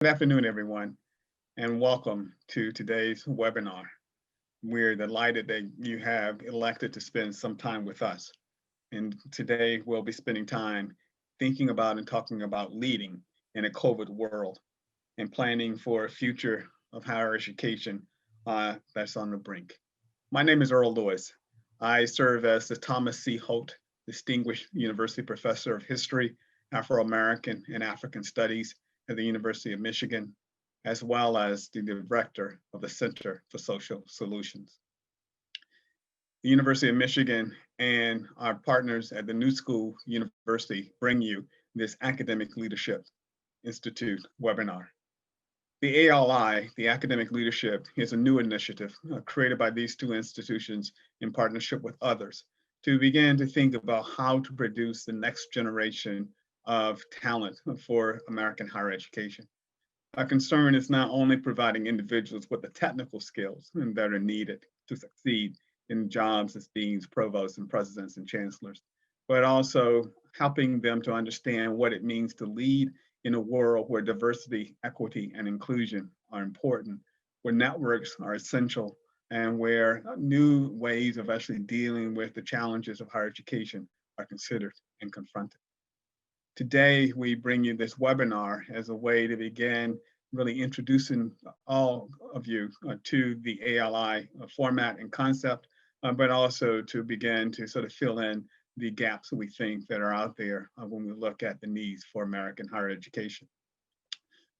Good afternoon, everyone, and welcome to today's webinar. We're delighted that you have elected to spend some time with us. And today we'll be spending time thinking about and talking about leading in a COVID world and planning for a future of higher education that's on the brink. My name is Earl Lewis. I serve as the Thomas C. Holt Distinguished University Professor of History, Afro-American and African Studies at the University of Michigan, as well as the director of the Center for Social Solutions. The University of Michigan and our partners at the New School University bring you this Academic Leadership Institute webinar. The ALI, the Academic Leadership, is a new initiative created by these two institutions in partnership with others to begin to think about how to produce the next generation of talent for American higher education. Our concern is not only providing individuals with the technical skills that are needed to succeed in jobs as deans, provosts, and presidents and chancellors, but also helping them to understand what it means to lead in a world where diversity, equity, and inclusion are important, where networks are essential, and where new ways of actually dealing with the challenges of higher education are considered and confronted. Today, we bring you this webinar as a way to begin really introducing all of you to the ALI format and concept, but also to begin to sort of fill in the gaps that we think that are out there when we look at the needs for American higher education.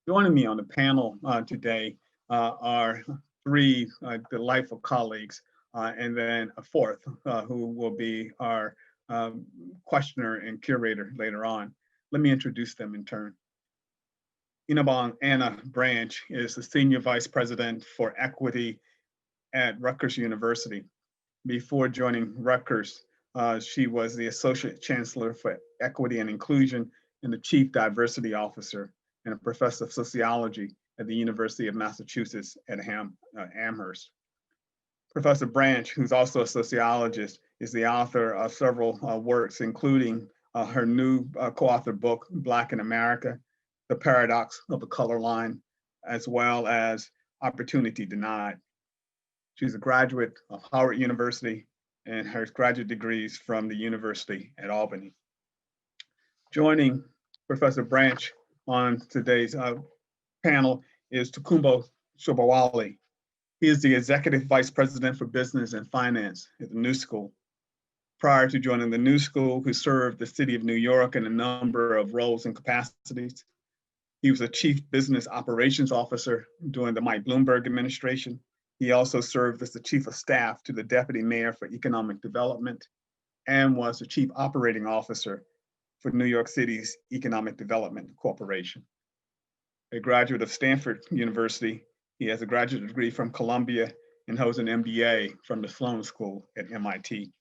Joining me on the panel today are three delightful colleagues, and then a fourth who will be our questioner and curator later on. Let me introduce them in turn. Inabong Anna Branch is the Senior Vice President for Equity at Rutgers University. Before joining Rutgers, she was the Associate Chancellor for Equity and Inclusion and the Chief Diversity Officer and a Professor of Sociology at the University of Massachusetts at Amherst. Professor Branch, who's also a sociologist, is the author of several works, including her new co-authored book, Black in America, The Paradox of the Color Line, as well as Opportunity Denied. She's a graduate of Howard University and has graduate degrees from the University at Albany. Joining Professor Branch on today's panel is Tokumbo Shobowale. He is the Executive Vice President for Business and Finance at the New School. Prior to joining the New School, he served the city of New York in a number of roles and capacities. He was a Chief Business Operations Officer during the Mike Bloomberg administration. He also served as the Chief of Staff to the Deputy Mayor for Economic Development and was the Chief Operating Officer for New York City's Economic Development Corporation. A graduate of Stanford University, he has a graduate degree from Columbia and holds an MBA from the Sloan School at MIT.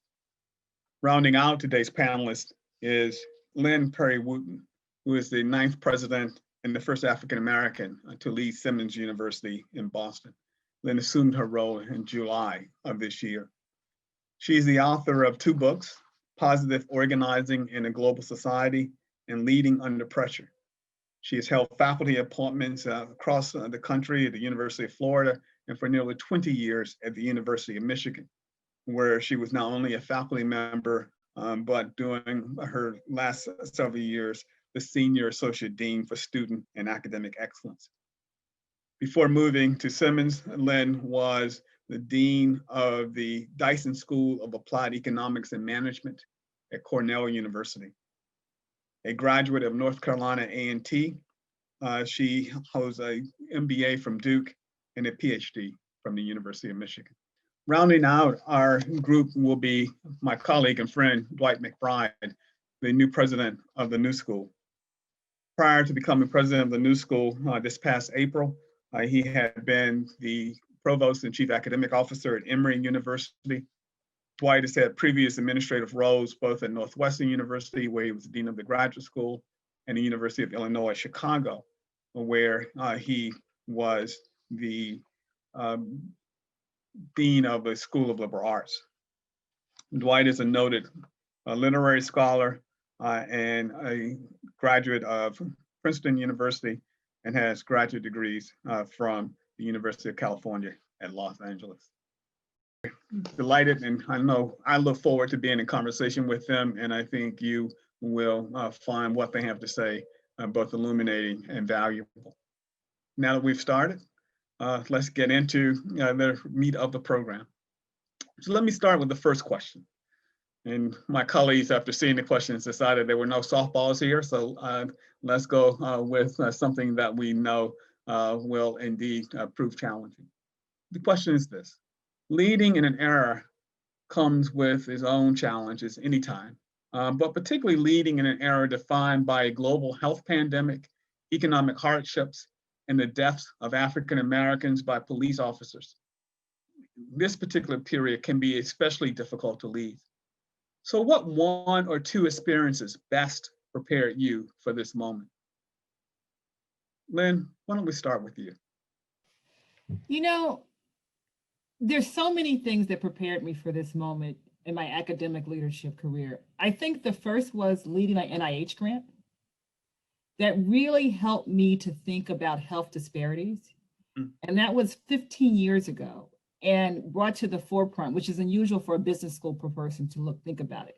Rounding out today's panelist is Lynn Wooten, who is the 9th president and the first African-American to lead Simmons University in Boston. Lynn assumed her role in July of this year. She's the author of 2 books, Positive Organizing in a Global Society and Leading Under Pressure. She has held faculty appointments across the country at the University of Florida and for nearly 20 years at the University of Michigan, where she was not only a faculty member, but during her last several years, the Senior Associate Dean for Student and Academic Excellence. Before moving to Simmons, Lynn was the Dean of the Dyson School of Applied Economics and Management at Cornell University. A graduate of North Carolina A&T, she holds an MBA from Duke and a PhD from the University of Michigan. Rounding out our group will be my colleague and friend, Dwight Mcbride, the new president of the New School. Prior to becoming president of the New School this past April, he had been the provost and chief academic officer at Emory University. Dwight has had previous administrative roles both at Northwestern University, where he was dean of the graduate school, and the University of Illinois Chicago, where he was the dean of the School of Liberal Arts. Dwight is a noted literary scholar and a graduate of Princeton University, and has graduate degrees from the University of California at Los Angeles. Delighted, and I know I look forward to being in conversation with them, and I think you will find what they have to say both illuminating and valuable. Now that we've started, let's get into the meat of the program. So let me start with the first question. And my colleagues, after seeing the questions, decided there were no softballs here. So let's go with something that we know will indeed prove challenging. The question is this: leading in an era comes with its own challenges anytime, but particularly leading in an era defined by a global health pandemic, economic hardships, and the deaths of African Americans by police officers. This particular period can be especially difficult to lead. So what one or two experiences best prepared you for this moment? Lynn, why don't we start with you? You know, there's so many things that prepared me for this moment in my academic leadership career. I think the first was leading an NIH grant that really helped me to think about health disparities. And that was 15 years ago, and brought to the forefront, which is unusual for a business school person to think about it.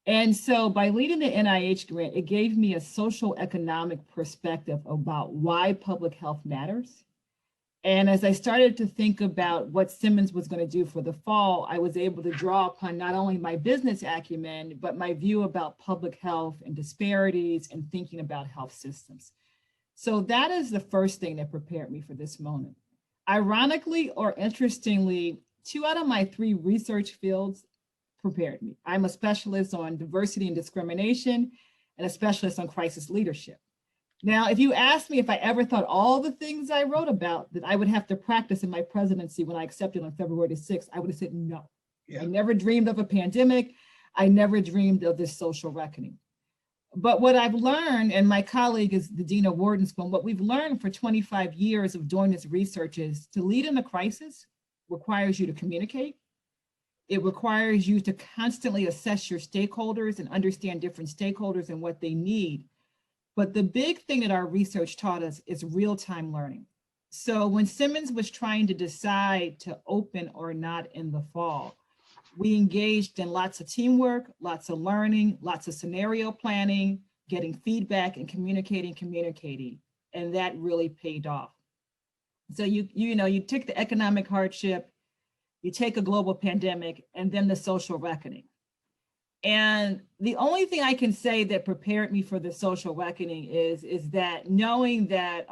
And so by leading the NIH grant, it gave me a social economic perspective about why public health matters. And as I started to think about what Simmons was going to do for the fall, I was able to draw upon not only my business acumen, but my view about public health and disparities and thinking about health systems. So that is the first thing that prepared me for this moment. Ironically or interestingly, 2 out of my 3 research fields prepared me. I'm a specialist on diversity and discrimination and a specialist on crisis leadership. Now, if you asked me if I ever thought all the things I wrote about that I would have to practice in my presidency when I accepted on February 6th, I would have said no. Yeah. I never dreamed of a pandemic. I never dreamed of this social reckoning. But what I've learned, and my colleague is the Dean of Wharton School, what we've learned for 25 years of doing this research is to lead in a crisis requires you to communicate. It requires you to constantly assess your stakeholders and understand different stakeholders and what they need. But the big thing that our research taught us is real-time learning. So when Simmons was trying to decide to open or not in the fall, we engaged in lots of teamwork, lots of learning, lots of scenario planning, getting feedback and communicating, and that really paid off. So you take the economic hardship, you take a global pandemic, and then the social reckoning. And the only thing I can say that prepared me for the social reckoning is that knowing that,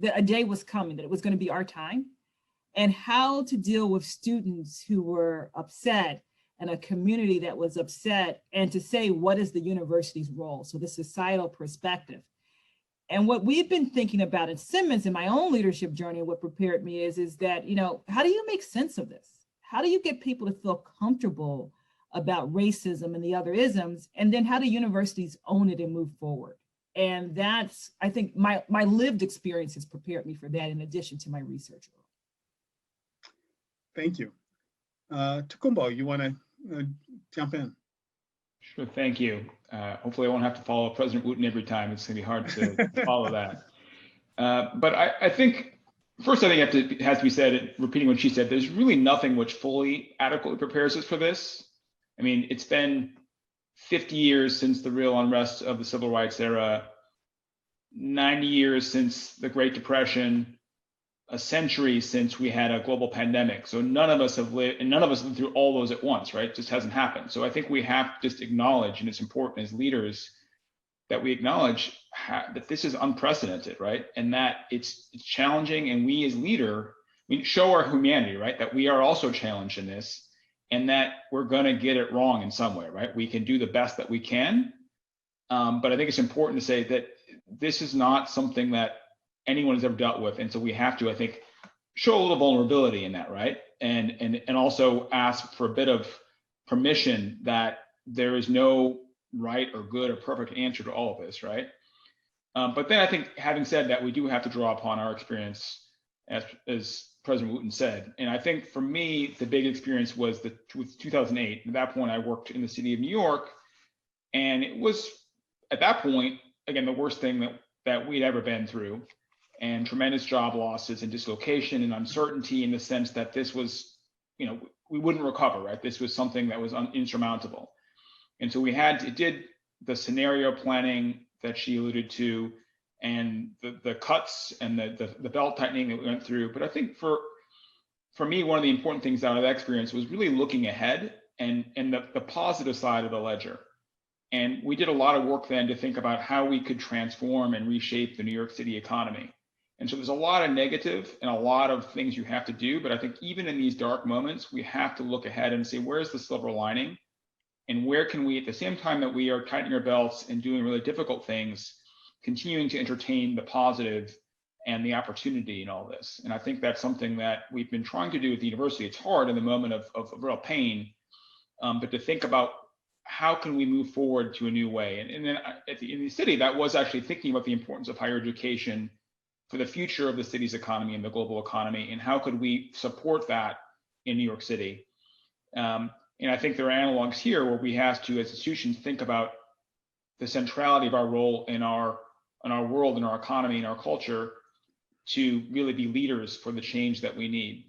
that a day was coming, that it was going to be our time, and how to deal with students who were upset and a community that was upset, and to say, what is the university's role? So the societal perspective. And what we've been thinking about in Simmons in my own leadership journey, what prepared me is that, how do you make sense of this? How do you get people to feel comfortable about racism and the other isms? And then how do universities own it and move forward? And that's, I think, my lived experience has prepared me for that, in addition to my research role. Thank you. Tokumbo, you want to jump in? Sure, thank you. Hopefully I won't have to follow President Wooten every time. It's going to be hard to follow that. But I think, first, I think it has to be said, repeating what she said, there's really nothing which fully adequately prepares us for this. I mean, it's been 50 years since the real unrest of the civil rights era, 90 years since the Great Depression, a century since we had a global pandemic. So none of us have lived through all those at once, right? It just hasn't happened. So I think we have to just acknowledge, and it's important as leaders that we acknowledge that this is unprecedented, right? And that it's challenging, and we as leader, we show our humanity, right? That we are also challenged in this, and that we're gonna get it wrong in some way, right? We can do the best that we can, but I think it's important to say that this is not something that anyone has ever dealt with. And so we have to, I think, show a little vulnerability in that, right? And also ask for a bit of permission that there is no right or good or perfect answer to all of this, right? But then I think, having said that, we do have to draw upon our experience, as President Wooten said. And I think for me, the big experience was 2008. At that point, I worked in the city of New York, and it was, at that point, again, the worst thing that that we'd ever been through, and tremendous job losses and dislocation and uncertainty in the sense that this was, we wouldn't recover, right? This was something that was insurmountable. And so we did the scenario planning that she alluded to, and the cuts and the belt tightening that we went through. But I think for me, one of the important things out of that experience was really looking ahead and the positive side of the ledger. And we did a lot of work then to think about how we could transform and reshape the New York City economy. And so there's a lot of negative and a lot of things you have to do, but I think even in these dark moments, we have to look ahead and say, where's the silver lining? And where can we, at the same time that we are tightening our belts and doing really difficult things, continuing to entertain the positive and the opportunity in all this? And I think that's something that we've been trying to do at the university. It's hard in the moment of real pain, but to think about how can we move forward to a new way? And then in the city, that was actually thinking about the importance of higher education for the future of the city's economy and the global economy, and how could we support that in New York City? And I think there are analogs here where we have to, as institutions, think about the centrality of our role in our world, in our economy, in our culture, to really be leaders for the change that we need.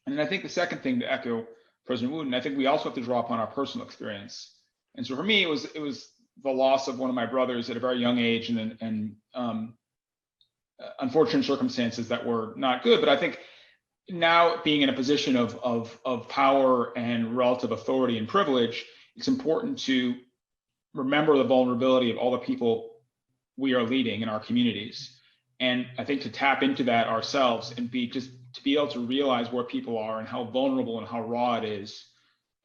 And then I think the second thing, to echo President Wooten, I think we also have to draw upon our personal experience. And so for me, it was the loss of one of my brothers at a very young age, and unfortunate circumstances that were not good. But I think now, being in a position of power and relative authority and privilege, it's important to remember the vulnerability of all the people we are leading in our communities. And I think to tap into that ourselves and to be able to realize where people are and how vulnerable and how raw it is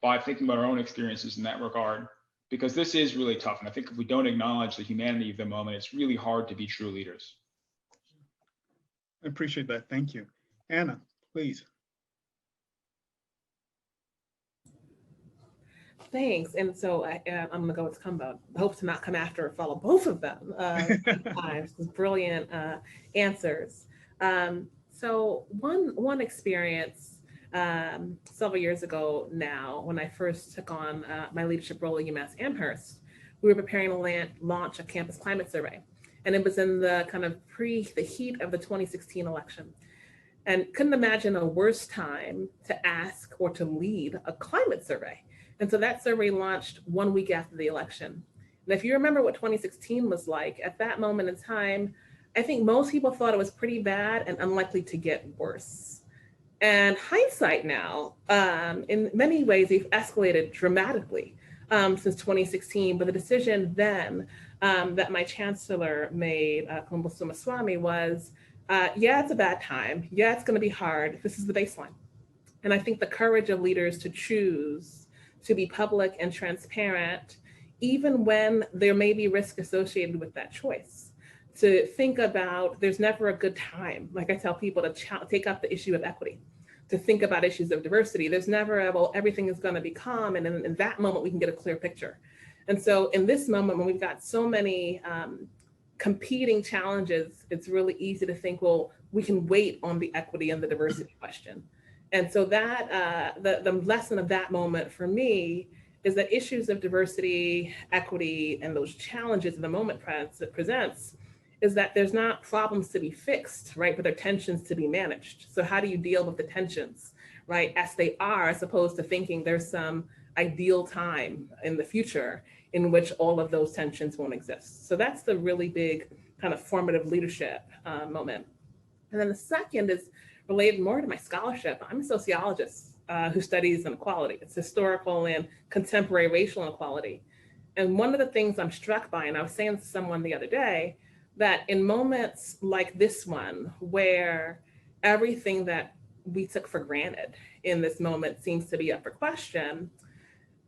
by thinking about our own experiences in that regard, because this is really tough. And I think if we don't acknowledge the humanity of the moment, it's really hard to be true leaders. I appreciate that. Thank you. Anna, please. Thanks. And so I'm going to go with Tokumbo. I hope to not come after or follow both of them. Brilliant answers. So one experience several years ago now, when I first took on my leadership role at UMass Amherst, we were preparing to launch a campus climate survey. And it was in the kind of the heat of the 2016 election. And couldn't imagine a worse time to ask or to lead a climate survey. And so that survey launched 1 week after the election. And if you remember what 2016 was like, at that moment in time, I think most people thought it was pretty bad and unlikely to get worse. And hindsight now, in many ways, we've escalated dramatically since 2016, but the decision then that my chancellor made, Tokumbo Shobowale, was, yeah, it's a bad time. Yeah, it's going to be hard. This is the baseline. And I think the courage of leaders to choose to be public and transparent, even when there may be risk associated with that choice, to think about there's never a good time. Like I tell people, to take up the issue of equity, to think about issues of diversity. There's never a, well, everything is going to be calm, and in that moment we can get a clear picture. And so in this moment, when we've got so many competing challenges, it's really easy to think, well, we can wait on the equity and the diversity question. And so that the lesson of that moment for me is that issues of diversity, equity, and those challenges the moment presents is that there's not problems to be fixed, right? But there are tensions to be managed. So how do you deal with the tensions, right? As they are, as opposed to thinking there's some ideal time in the future in which all of those tensions won't exist. So that's the really big kind of formative leadership moment. And then the second is related more to my scholarship. I'm a sociologist who studies inequality. It's historical and contemporary racial inequality. And one of the things I'm struck by, and I was saying to someone the other day, that in moments like this one, where everything that we took for granted in this moment seems to be up for question,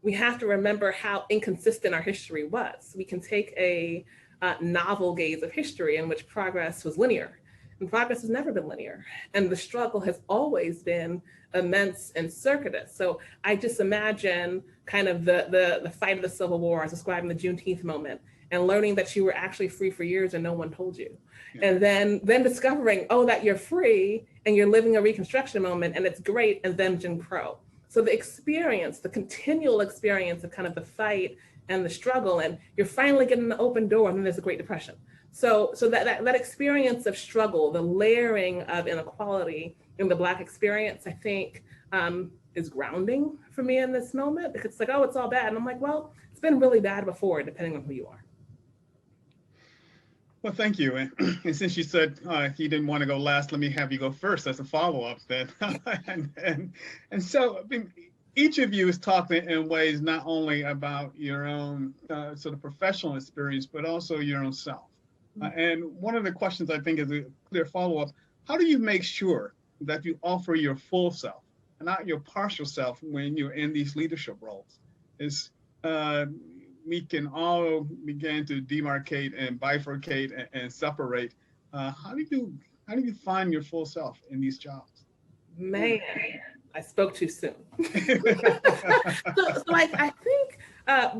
we have to remember how inconsistent our history was. We can take a novel gaze of history in which progress was linear, and progress has never been linear. And the struggle has always been immense and circuitous. So I just imagine kind of the fight of the Civil War as described in the Juneteenth moment, and learning that you were actually free for years and no one told you. Yeah. And then discovering, oh, that you're free and you're living a Reconstruction moment and it's great, and then Jim Crow. So the experience, the continual experience of kind of the fight and the struggle, and you're finally getting the open door, and then there's the Great Depression. So that experience of struggle, the layering of inequality in the Black experience, I think is grounding for me in this moment. Because it's like, oh, it's all bad. And I'm like, well, it's been really bad before, depending on who you are. Well, thank you. And since you said you didn't want to go last, let me have you go first as a follow-up then. and so I mean, each of you is talking in ways not only about your own sort of professional experience, but also your own self. And one of the questions I think is a clear follow-up, how do you make sure that you offer your full self and not your partial self when you're in these leadership roles? We can all begin to demarcate and bifurcate and separate. How do you find your full self in these jobs? Man, I spoke too soon. so I think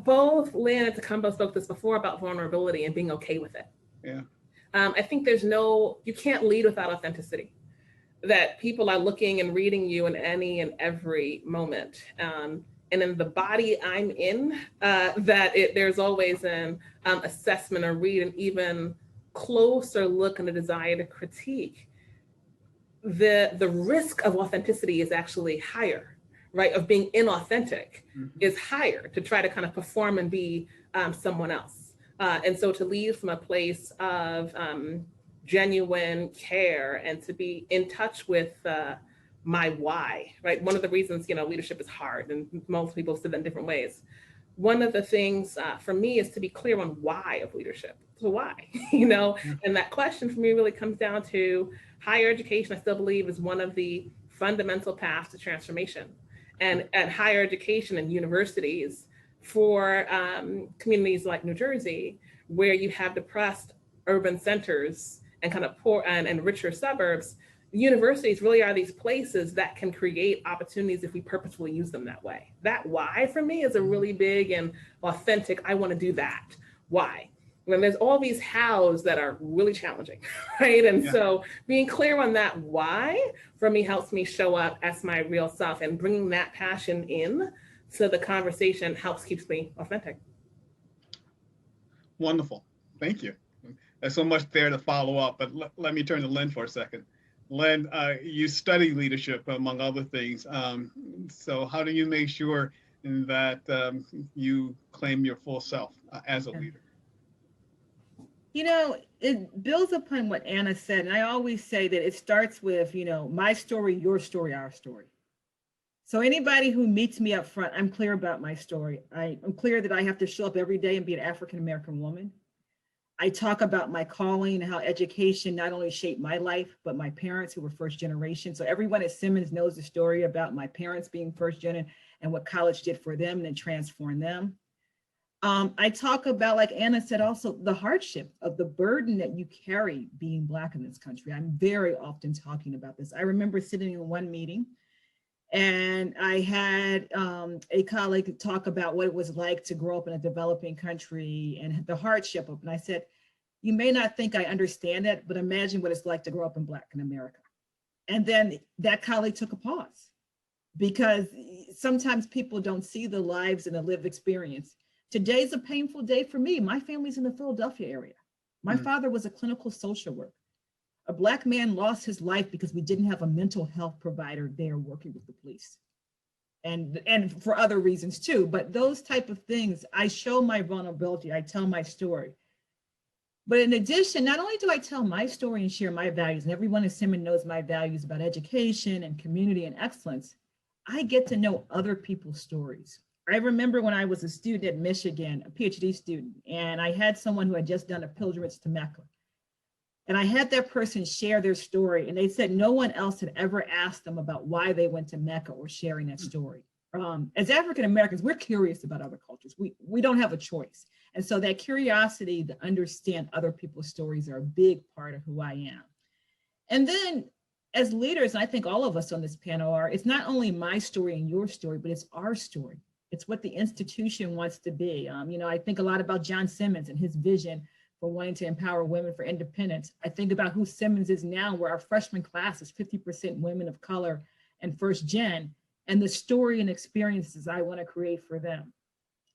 both Lynn and Tokumbo spoke this before about vulnerability and being okay with it. Yeah. I think you can't lead without authenticity. That people are looking and reading you in any and every moment. And in the body I'm in, there's always an assessment or read, and even closer look and a desire to critique. The risk of authenticity is actually higher, right? Of being inauthentic is higher, to try to kind of perform and be someone else. And so to lead from a place of genuine care and to be in touch with my why, right? One of the reasons, leadership is hard, and most people said that in different ways. One of the things for me is to be clear on why of leadership. So why, and that question for me really comes down to higher education. I still believe is one of the fundamental paths to transformation, and at higher education and universities for communities like New Jersey, where you have depressed urban centers and kind of poor and richer suburbs. Universities really are these places that can create opportunities if we purposefully use them that way. That why for me is a really big and authentic, I want to do that. Why? When there's all these hows that are really challenging, right? And so being clear on that why for me helps me show up as my real self, and bringing that passion in so the conversation keeps me authentic. Wonderful. Thank you. There's so much there to follow up, but let me turn to Lynn for a second. Lynn, you study leadership, among other things. So how do you make sure that you claim your full self as a leader? It builds upon what Anna said. And I always say that it starts with, my story, your story, our story. So anybody who meets me up front, I'm clear about my story. I'm clear that I have to show up every day and be an African-American woman. I talk about my calling and how education not only shaped my life, but my parents who were first generation. So everyone at Simmons knows the story about my parents being first gen and what college did for them and then transformed them. I talk about, like Anna said, also the hardship of the burden that you carry being Black in this country. I'm very often talking about this. I remember sitting in one meeting and I had a colleague talk about what it was like to grow up in a developing country and the hardship of it. And I said, you may not think I understand that, but imagine what it's like to grow up in Black in America. And then that colleague took a pause, because sometimes people don't see the lives and the lived experience. Today's a painful day for me. My family's in the Philadelphia area. My father was a clinical social worker. A Black man lost his life because we didn't have a mental health provider there working with the police. And for other reasons too, but those type of things, I show my vulnerability, I tell my story. But in addition, not only do I tell my story and share my values, and everyone at Simmons knows my values about education and community and excellence, I get to know other people's stories. I remember when I was a student at Michigan, a PhD student, and I had someone who had just done a pilgrimage to Mecca. And I had that person share their story, and they said no one else had ever asked them about why they went to Mecca or sharing that story. As African Americans, we're curious about other cultures. We don't have a choice. And so that curiosity to understand other people's stories are a big part of who I am. And then as leaders, and I think all of us on this panel are, it's not only my story and your story, but it's our story. It's what the institution wants to be. I think a lot about John Simmons and his vision for wanting to empower women for independence. I think about who Simmons is now, where our freshman class is 50% women of color and first gen, and the story and experiences I want to create for them.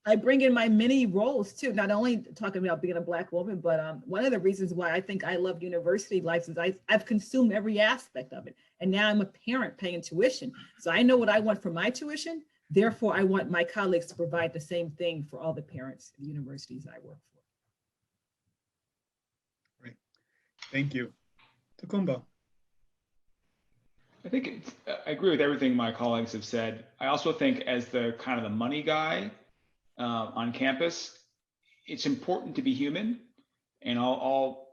I bring in my many roles too, not only talking about being a Black woman, but one of the reasons why I think I love university life is I've consumed every aspect of it. And now I'm a parent paying tuition. So I know what I want for my tuition. Therefore, I want my colleagues to provide the same thing for all the parents at the universities I work for. Great. Thank you. Tokumbo. I think I agree with everything my colleagues have said. I also think as the kind of the money guy on campus, it's important to be human. And I'll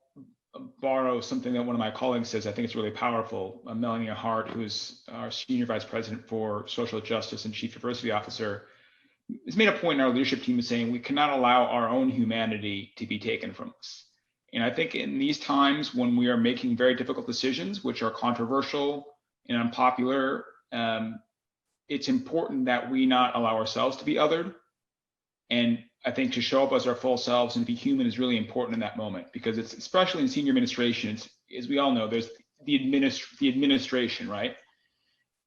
borrow something that one of my colleagues says. I think it's really powerful. Melanie Hart, who's our Senior Vice President for Social Justice and Chief Diversity Officer, has made a point in our leadership team of saying we cannot allow our own humanity to be taken from us. And I think in these times when we are making very difficult decisions, which are controversial and unpopular, it's important that we not allow ourselves to be othered. And I think to show up as our full selves and be human is really important in that moment, because it's especially in senior administration, it's, as we all know, there's the administration, right?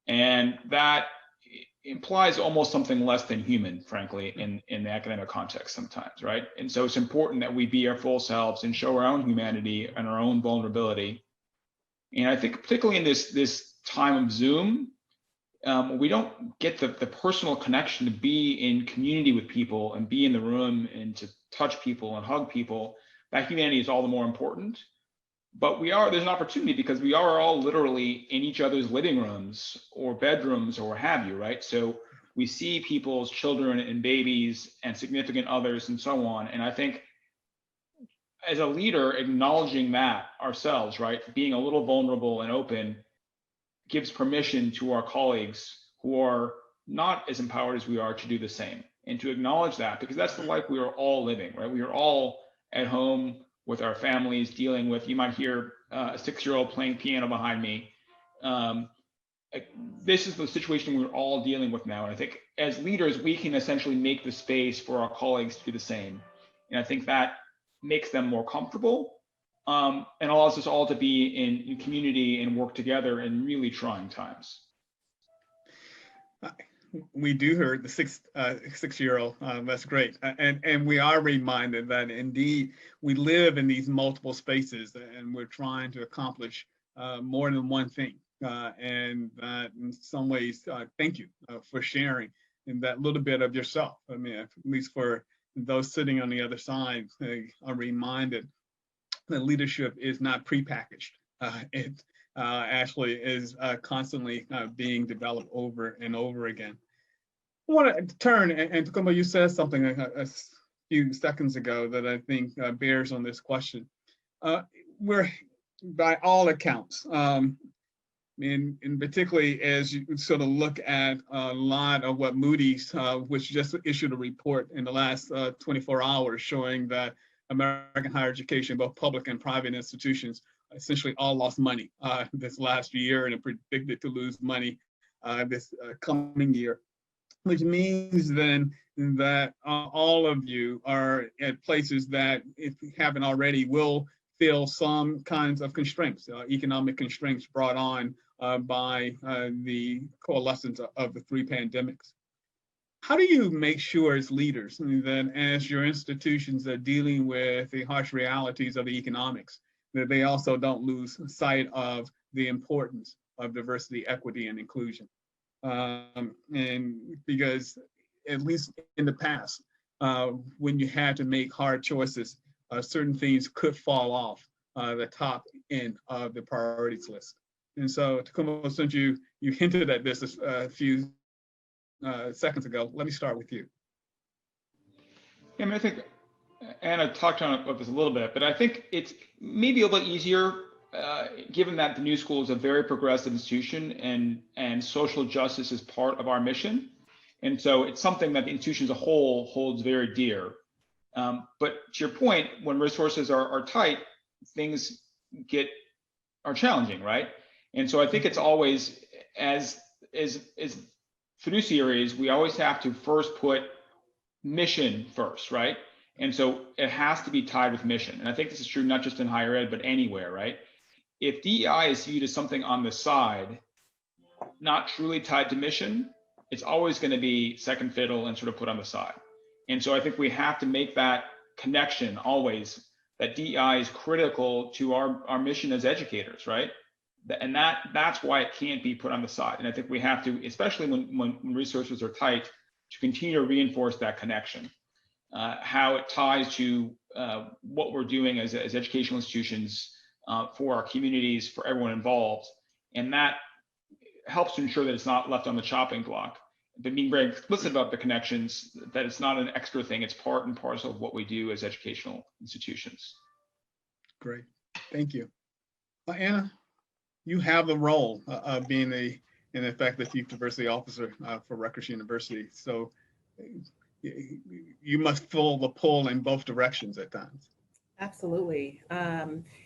And that implies almost something less than human, frankly, in the academic context sometimes, right? And so it's important that we be our full selves and show our own humanity and our own vulnerability. And I think particularly in this time of Zoom, we don't get the personal connection to be in community with people and be in the room and to touch people and hug people. That humanity is all the more important. But there's an opportunity because we are all literally in each other's living rooms or bedrooms or what have you, right? So we see people's children and babies and significant others and so on. And I think as a leader, acknowledging that ourselves, right? Being a little vulnerable and open gives permission to our colleagues who are not as empowered as we are to do the same, and to acknowledge that, because that's the life we are all living, right? We are all at home with our families dealing with, you might hear a 6-year-old playing piano behind me. This is the situation we're all dealing with now. And I think as leaders, we can essentially make the space for our colleagues to do the same. And I think that makes them more comfortable, and allows us all to be in community and work together in really trying times. We do hear the 6-year-old. That's great, and we are reminded that indeed we live in these multiple spaces, and we're trying to accomplish more than one thing. And that in some ways, thank you for sharing in that little bit of yourself. I mean, at least for those sitting on the other side, are reminded that leadership is not prepackaged. It actually is constantly being developed over and over again. I want to turn, and Tokumbo, you said something a few seconds ago that I think bears on this question. We're, by all accounts, and particularly as you sort of look at a lot of what Moody's, which just issued a report in the last 24 hours showing that American higher education, both public and private institutions, essentially all lost money this last year and are predicted to lose money this coming year, which means then that all of you are at places that, if you haven't already, will feel some kinds of constraints, economic constraints brought on by the coalescence of the 3 pandemics. How do you make sure as leaders that as your institutions are dealing with the harsh realities of the economics, that they also don't lose sight of the importance of diversity, equity, and inclusion? And because at least in the past, when you had to make hard choices, certain things could fall off the top end of the priorities list. And so, Tokumbo, since you hinted at this a few seconds ago, let me start with you. Yeah, I mean, I think Anna talked on this a little bit, but I think it's maybe a little easier given that the New School is a very progressive institution and social justice is part of our mission. And so it's something that the institution as a whole holds very dear. But to your point, when resources are tight, things are challenging, right? And so I think it's always, as fiduciaries, we always have to first put mission first, right? And so it has to be tied with mission. And I think this is true not just in higher ed, but anywhere, right? If DEI is viewed as something on the side, not truly tied to mission, it's always going to be second fiddle and sort of put on the side. And so I think we have to make that connection always, that DEI is critical to our mission as educators, right? And that's why it can't be put on the side. And I think we have to, especially when resources are tight, to continue to reinforce that connection, how it ties to what we're doing as educational institutions for our communities, for everyone involved. And that helps to ensure that it's not left on the chopping block, but being very explicit about the connections, that it's not an extra thing, it's part and parcel of what we do as educational institutions. Great, thank you. Anna, you have the role of being in effect, the Chief Diversity Officer for Rutgers University. So you must feel the pull in both directions at times. Absolutely.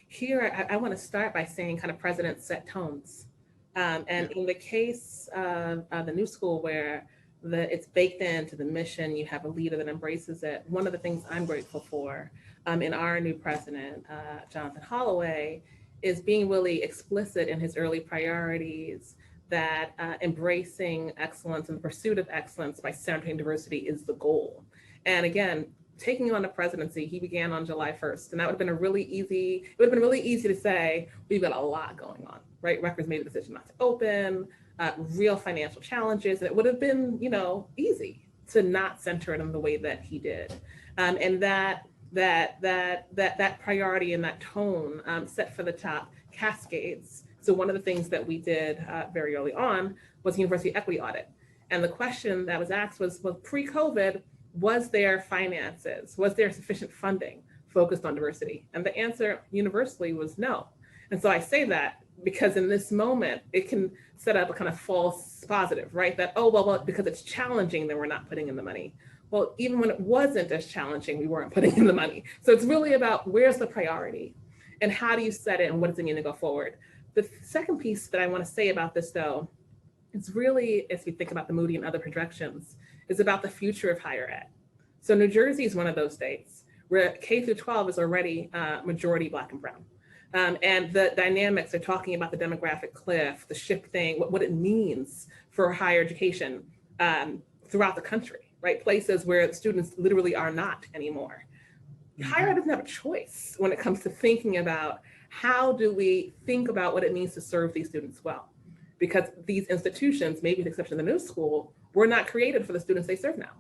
Here, I want to start by saying kind of presidents set tones. And in the case of the new school, where it's baked into the mission, you have a leader that embraces it. One of the things I'm grateful for in our new president, Jonathan Holloway, is being really explicit in his early priorities that embracing excellence and the pursuit of excellence by centering diversity is the goal. And again, taking on the presidency, he began on July 1st. And that would have been really easy to say, we've got a lot going on, right? Rutgers made a decision not to open, real financial challenges. And it would have been, easy to not center it in the way that he did. And that priority and that tone set for the top cascades. So one of the things that we did very early on was university equity audit. And the question that was asked was, well, pre-COVID, was there finances? Was there sufficient funding focused on diversity? And the answer universally was no. And so I say that because in this moment, it can set up a kind of false positive, right? That, oh, well, because it's challenging, then we're not putting in the money. Well, even when it wasn't as challenging, we weren't putting in the money. So it's really about where's the priority and how do you set it and what does it mean to go forward? The second piece that I want to say about this, though, it's really, as we think about the Moody and other projections, is about the future of higher ed. So New Jersey is one of those states where K through 12 is already majority Black and brown. And the dynamics are talking about the demographic cliff, the shifting, what it means for higher education throughout the country, right? Places where students literally are not anymore. Higher ed doesn't have a choice when it comes to thinking about how do we think about what it means to serve these students well? Because these institutions, maybe with the exception of the new school, were not created for the students they serve now.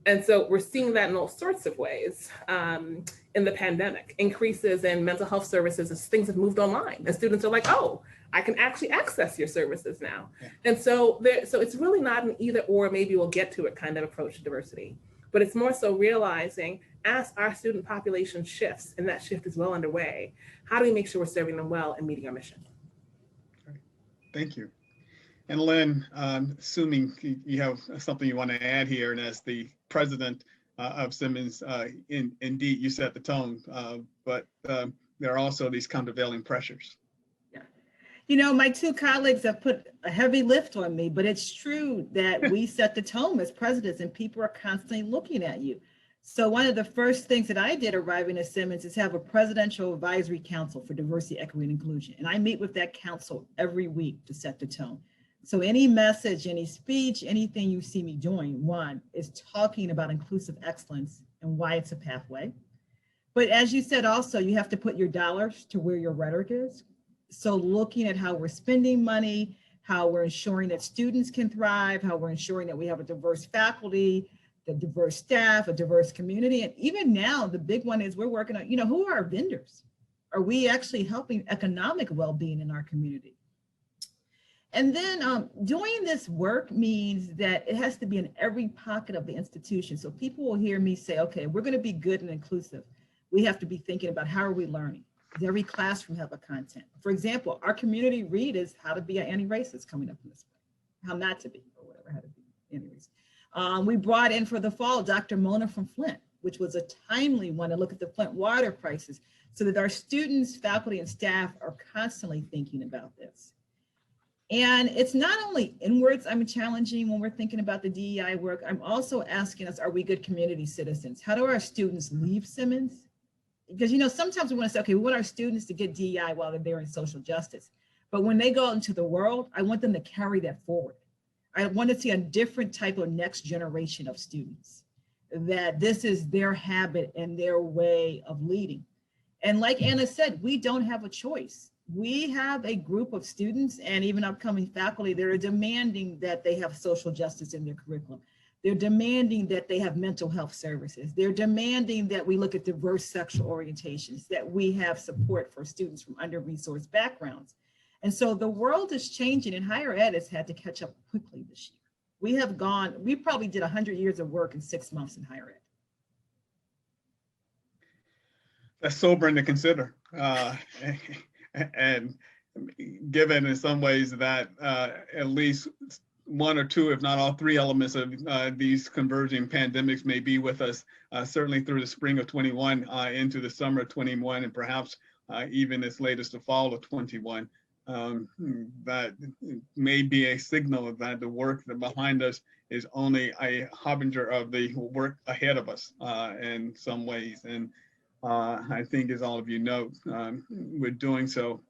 And so we're seeing that in all sorts of ways in the pandemic. Increases in mental health services as things have moved online. And students are like, oh, I can actually access your services now. Yeah. And so it's really not an either or, maybe we'll get to it kind of approach to diversity. But it's more so realizing as our student population shifts, and that shift is well underway, how do we make sure we're serving them well and meeting our mission? Thank you. And Lynn, assuming you have something you want to add here, and as the president of Simmons, indeed, you set the tone, but there are also these countervailing pressures. Yeah. My two colleagues have put a heavy lift on me, but it's true that we set the tone as presidents and people are constantly looking at you. So one of the first things that I did arriving at Simmons is have a presidential advisory council for diversity, equity, and inclusion. And I meet with that council every week to set the tone. So any message, any speech, anything you see me doing, one, is talking about inclusive excellence and why it's a pathway. But as you said, also, you have to put your dollars to where your rhetoric is. So looking at how we're spending money, how we're ensuring that students can thrive, how we're ensuring that we have a diverse faculty, the diverse staff, a diverse community. And even now, the big one is we're working on, who are our vendors? Are we actually helping economic well-being in our community? And then doing this work means that it has to be in every pocket of the institution. So people will hear me say, okay, we're going to be good and inclusive. We have to be thinking about how are we learning? Does every classroom have a content? For example, our community read is how to be an anti-racist coming up in this way, how not to be, or whatever, how to be anti-racist. We brought in for the fall Dr. Mona from Flint, which was a timely one to look at the Flint water crisis so that our students, faculty, and staff are constantly thinking about this. And it's not only inwards I'm challenging when we're thinking about the DEI work, I'm also asking us, are we good community citizens? How do our students leave Simmons? Because sometimes we want to say, okay, we want our students to get DEI while they're there in social justice. But when they go out into the world, I want them to carry that forward. I want to see a different type of next generation of students. that this is their habit and their way of leading. And like Anna said, we don't have a choice. We have a group of students and even upcoming faculty that are demanding that they have social justice in their curriculum. They're demanding that they have mental health services. They're demanding that we look at diverse sexual orientations, that we have support for students from under-resourced backgrounds. And so the world is changing, and higher ed has had to catch up quickly this year. We probably did 100 years of work in 6 months in higher ed. That's sobering to consider. And given in some ways that at least one or two, if not all three elements of these converging pandemics may be with us, certainly through the spring of 21 into the summer of 21, and perhaps even as late as the fall of 21, that may be a signal that the work that behind us is only a harbinger of the work ahead of us in some ways. And I think, as all of you know, we're doing so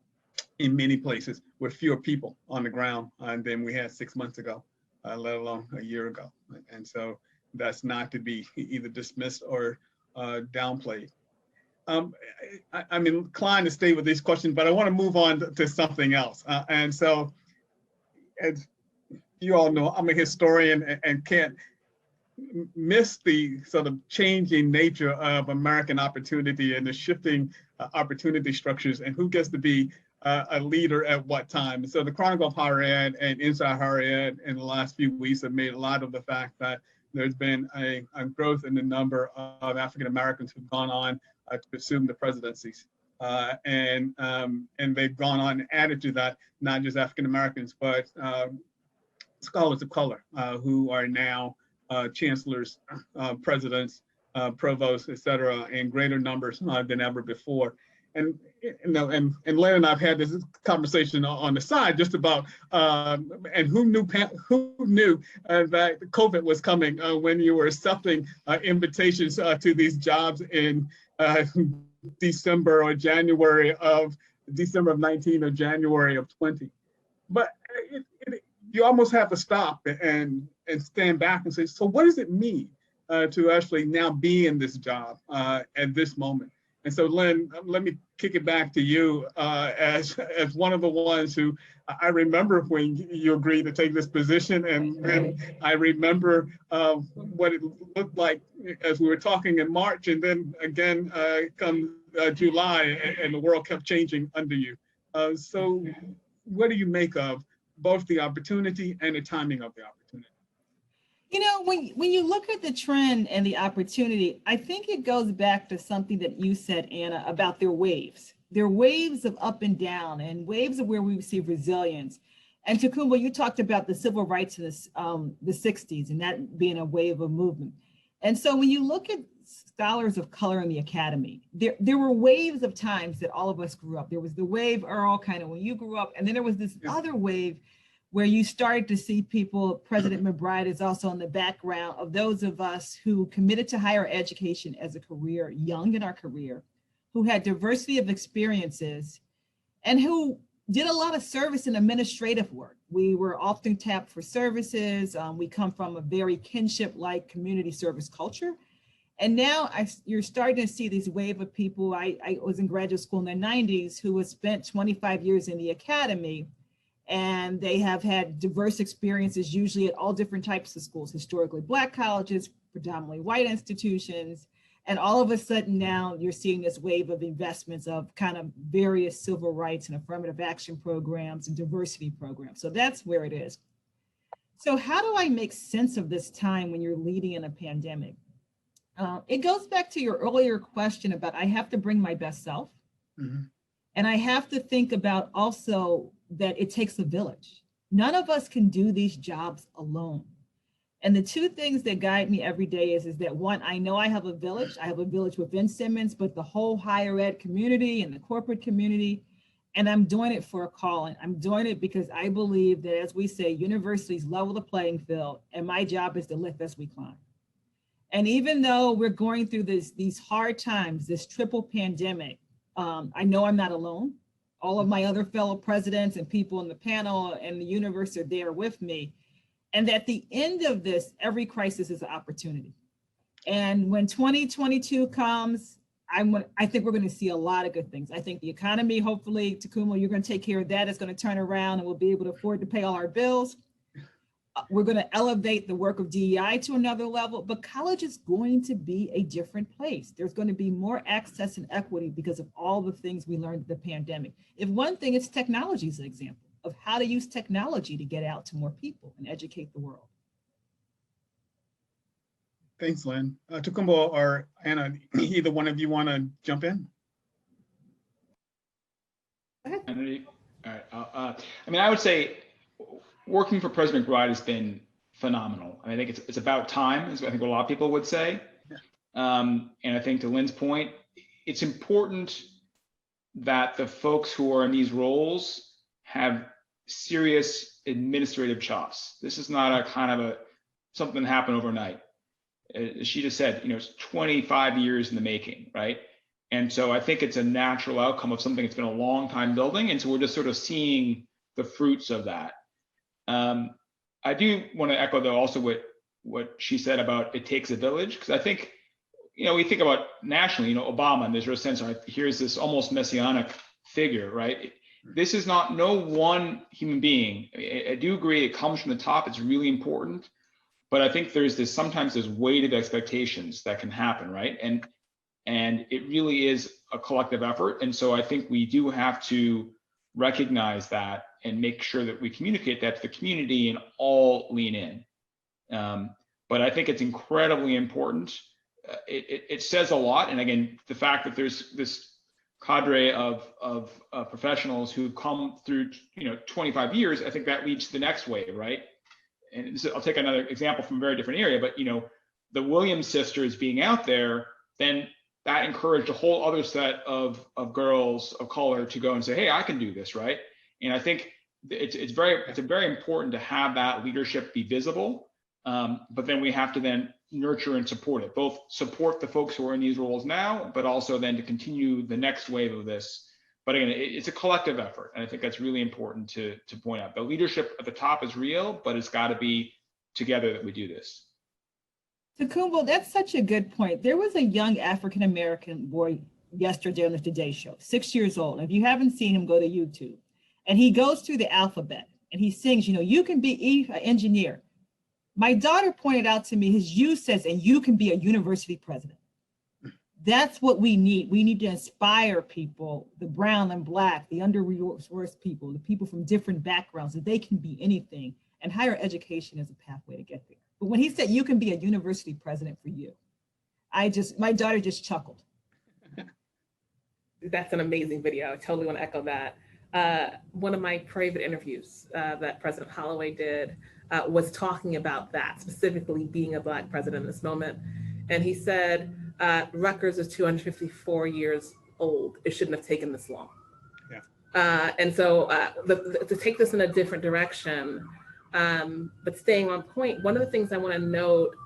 in many places with fewer people on the ground than we had 6 months ago, let alone a year ago. And so that's not to be either dismissed or downplayed. I'm inclined to stay with these questions, but I want to move on to something else. And so, as you all know, I'm a historian and can't miss the sort of changing nature of American opportunity and the shifting opportunity structures and who gets to be a leader at what time. So the Chronicle of Higher Ed and Inside Higher Ed in the last few weeks have made a lot of the fact that there's been a growth in the number of African Americans who've gone on to assume the presidencies. And they've gone on and added to that, not just African Americans, but scholars of color who are now chancellors, presidents, provosts, et cetera, in greater numbers than ever before. And Lynn and I've had this conversation on the side just about and who knew that COVID was coming when you were accepting invitations to these jobs in December of 19 or January of 20. But you almost have to stop and stand back and say, so what does it mean to actually now be in this job at this moment? And so, Lynn, let me kick it back to you as one of the ones who I remember when you agreed to take this position, and I remember what it looked like as we were talking in March, and then again come July, and the world kept changing under you. So, what do you make of both the opportunity and the timing of the opportunity? You know, when you look at the trend and the opportunity, I think it goes back to something that you said, Anna, about their waves. They're waves of up and down and waves of where we receive resilience. And Tokumbo, you talked about the civil rights in the 60s and that being a wave of movement. And so when you look at scholars of color in the academy, there were waves of times that all of us grew up. There was the wave, Earl, kind of when you grew up, and then there was this other wave where you started to see people. President Mcbride is also in the background of those of us who committed to higher education as a career, young in our career, who had diversity of experiences, and who did a lot of service and administrative work. We were often tapped for services. We come from a very kinship-like community service culture. And now you're starting to see these wave of people. I was in graduate school in the 90s who had spent 25 years in the academy, and they have had diverse experiences, usually at all different types of schools, historically Black colleges, predominantly white institutions. And all of a sudden now you're seeing this wave of investments of kind of various civil rights and affirmative action programs and diversity programs. So that's where it is. So how do I make sense of this time when you're leading in a pandemic? It goes back to your earlier question about I have to bring my best self. Mm-hmm. And I have to think about also that it takes a village. None of us can do these jobs alone. And the two things that guide me every day is that one, I know I have a village. I have a village within Simmons, but the whole higher ed community and the corporate community. And I'm doing it for a calling. I'm doing it because I believe that, as we say, universities level the playing field, and my job is to lift as we climb. And even though we're going through these hard times, this triple pandemic, I know I'm not alone. All of my other fellow presidents and people in the panel and the universe are there with me. And at the end of this, every crisis is an opportunity. And when 2022 comes, I think we're going to see a lot of good things. I think the economy, hopefully, Tokumbo, you're going to take care of that. It's going to turn around and we'll be able to afford to pay all our bills. We're going to elevate the work of DEI to another level, but college is going to be a different place. There's going to be more access and equity because of all the things we learned in the pandemic. If one thing, it's technology is an example of how to use technology to get out to more people and educate the world. Thanks, Lynn. Tokumbo or Anna, either one of you want to jump in? All right. I mean, I would say working for President McBride has been phenomenal. I think it's about time, is I think what a lot of people would say. And I think to Lynn's point, it's important that the folks who are in these roles have serious administrative chops. This is not a kind of something that happened overnight. As she just said, it's 25 years in the making, right? And so I think it's a natural outcome of something that's been a long time building. And so we're just sort of seeing the fruits of that. I do want to echo though also what she said about it takes a village, because I think, we think about nationally, Obama, and there's a sense, here's this almost messianic figure, right? This is not no one human being. I do agree it comes from the top. It's really important. But I think sometimes there's weighted expectations that can happen, right? And it really is a collective effort. And so I think we do have to recognize that and make sure that we communicate that to the community and all lean in. But I think it's incredibly important. It says a lot. And again, the fact that there's this cadre of professionals who come through 25 years, I think that leads to the next wave, right? And so I'll take another example from a very different area, but the Williams sisters being out there, then that encouraged a whole other set of girls of color to go and say, hey, I can do this, right? And I think it's very important to have that leadership be visible, but then we have to then nurture and support it, both support the folks who are in these roles now, but also then to continue the next wave of this. But again, it's a collective effort. And I think that's really important to point out. The leadership at the top is real, but it's got to be together that we do this. Tokumbo, that's such a good point. There was a young African-American boy yesterday on the Today Show, 6 years old. If you haven't seen him, go to YouTube. And he goes through the alphabet and he sings, you can be an engineer. My daughter pointed out to me, his U says, and you can be a university president. That's what we need. We need to inspire people, the brown and black, the under-resourced people, the people from different backgrounds, that they can be anything. And higher education is a pathway to get there. But when he said, you can be a university president for you, my daughter just chuckled. That's an amazing video. I totally want to echo that. One of my private interviews that President Holloway did was talking about that, specifically being a Black president in this moment. And he said, Rutgers is 254 years old. It shouldn't have taken this long. Yeah. And so to take this in a different direction, but staying on point, one of the things I want to note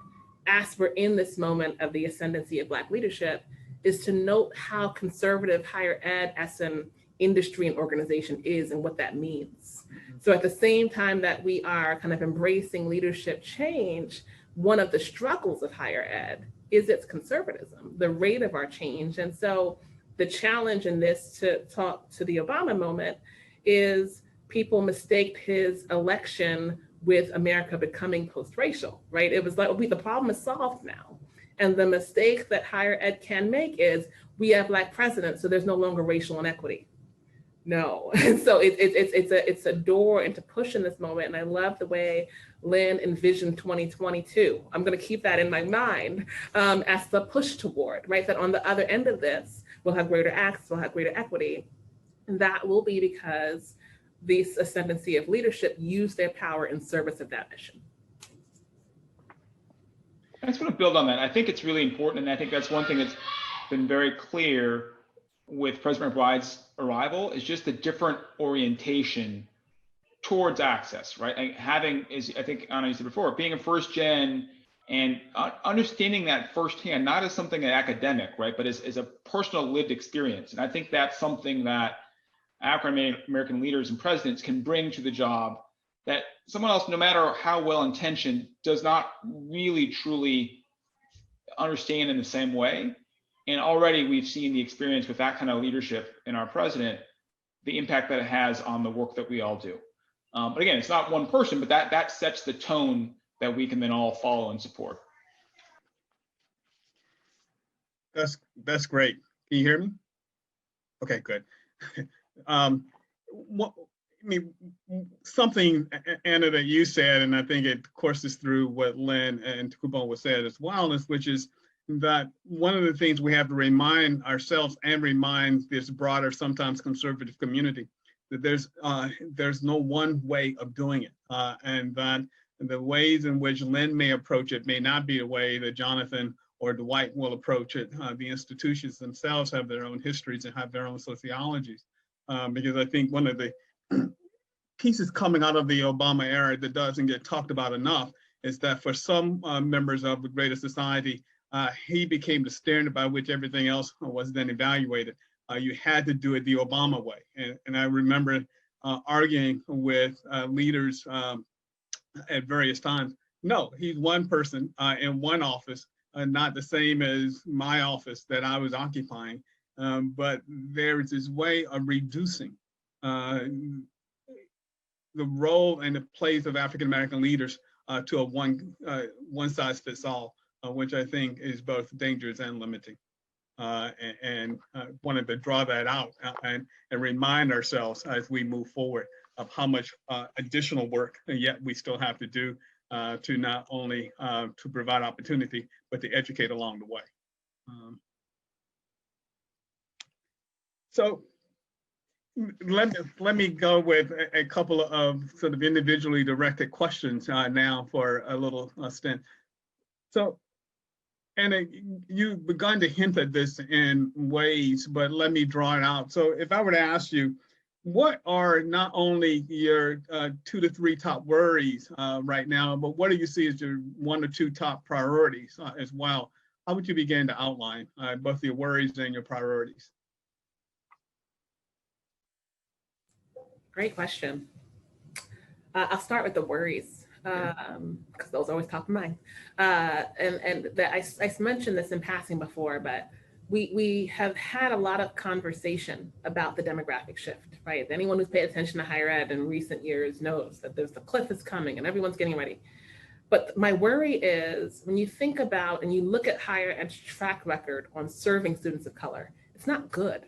as we're in this moment of the ascendancy of Black leadership is to note how conservative higher ed as an industry and organization is and what that means. So at the same time that we are kind of embracing leadership change, one of the struggles of higher ed is its conservatism, the rate of our change. And so the challenge in this, to talk to the Obama moment, is people mistake his election with America becoming post-racial, right? It was like, the problem is solved now. And the mistake that higher ed can make is we have Black presidents, so there's no longer racial inequity. No, and so it's a door into push in this moment. And I love the way Lynn envisioned 2022. I'm going to keep that in my mind as the push toward, right? That on the other end of this, we'll have greater access, we'll have greater equity. And that will be because this ascendancy of leadership use their power in service of that mission. I just want to build on that. I think it's really important. And I think that's one thing that's been very clear with President McBride's arrival, is just a different orientation towards access, right? And having, as I think Anna said before, being a first gen and understanding that firsthand, not as something academic, right, but as a personal lived experience. And I think that's something that African American leaders and presidents can bring to the job that someone else, no matter how well intentioned, does not really truly understand in the same way. And already we've seen the experience with that kind of leadership in our president, the impact that it has on the work that we all do. But again, it's not one person, but that sets the tone that we can then all follow and support. That's great. Can you hear me? Okay, good. Something, Anna, that you said, and I think it courses through what Lynn and Tokumbo was said as well, which is that one of the things we have to remind ourselves and remind this broader, sometimes conservative community, that there's no one way of doing it, and that the ways in which Lynn may approach it may not be the way that Jonathan or Dwight will approach it. The institutions themselves have their own histories and have their own sociologies, because I think one of the pieces coming out of the Obama era that doesn't get talked about enough is that for some members of the greater society, he became the standard by which everything else was then evaluated. You had to do it the Obama way. And I remember arguing with leaders at various times. No, he's one person in one office, not the same as my office that I was occupying. But there is this way of reducing the role and the place of African-American leaders to a one size fits all, which I think is both dangerous and limiting. And wanted to draw that out and remind ourselves as we move forward of how much additional work yet we still have to do to not only to provide opportunity, but to educate along the way. So let me go with a couple of sort of individually directed questions now for a little stint. So, Anna, you've begun to hint at this in ways, but let me draw it out. So if I were to ask you, what are not only your 2 to 3 top worries right now, but what do you see as your 1 or 2 top priorities as well? How would you begin to outline both your worries and your priorities? Great question. I'll start with the worries, because those are always top of mind. And that I mentioned this in passing before, but we have had a lot of conversation about the demographic shift, right? Anyone who's paid attention to higher ed in recent years knows that the cliff is coming and everyone's getting ready. But my worry is when you think about and you look at higher ed's track record on serving students of color, it's not good.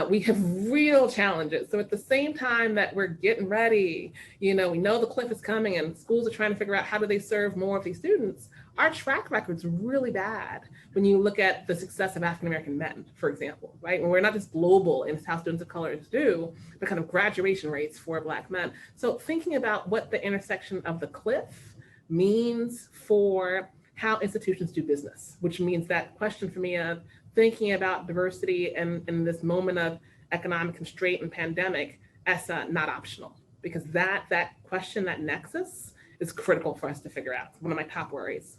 We have real challenges. So at the same time that we're getting ready, we know the cliff is coming and schools are trying to figure out how do they serve more of these students, our track record's really bad when you look at the success of African-American men, for example, right? And we're not just global in how students of color do, but kind of graduation rates for Black men. So thinking about what the intersection of the cliff means for how institutions do business, which means that question for me of thinking about diversity and in this moment of economic constraint and pandemic as not optional, because that question, that nexus is critical for us to figure out. It's one of my top worries.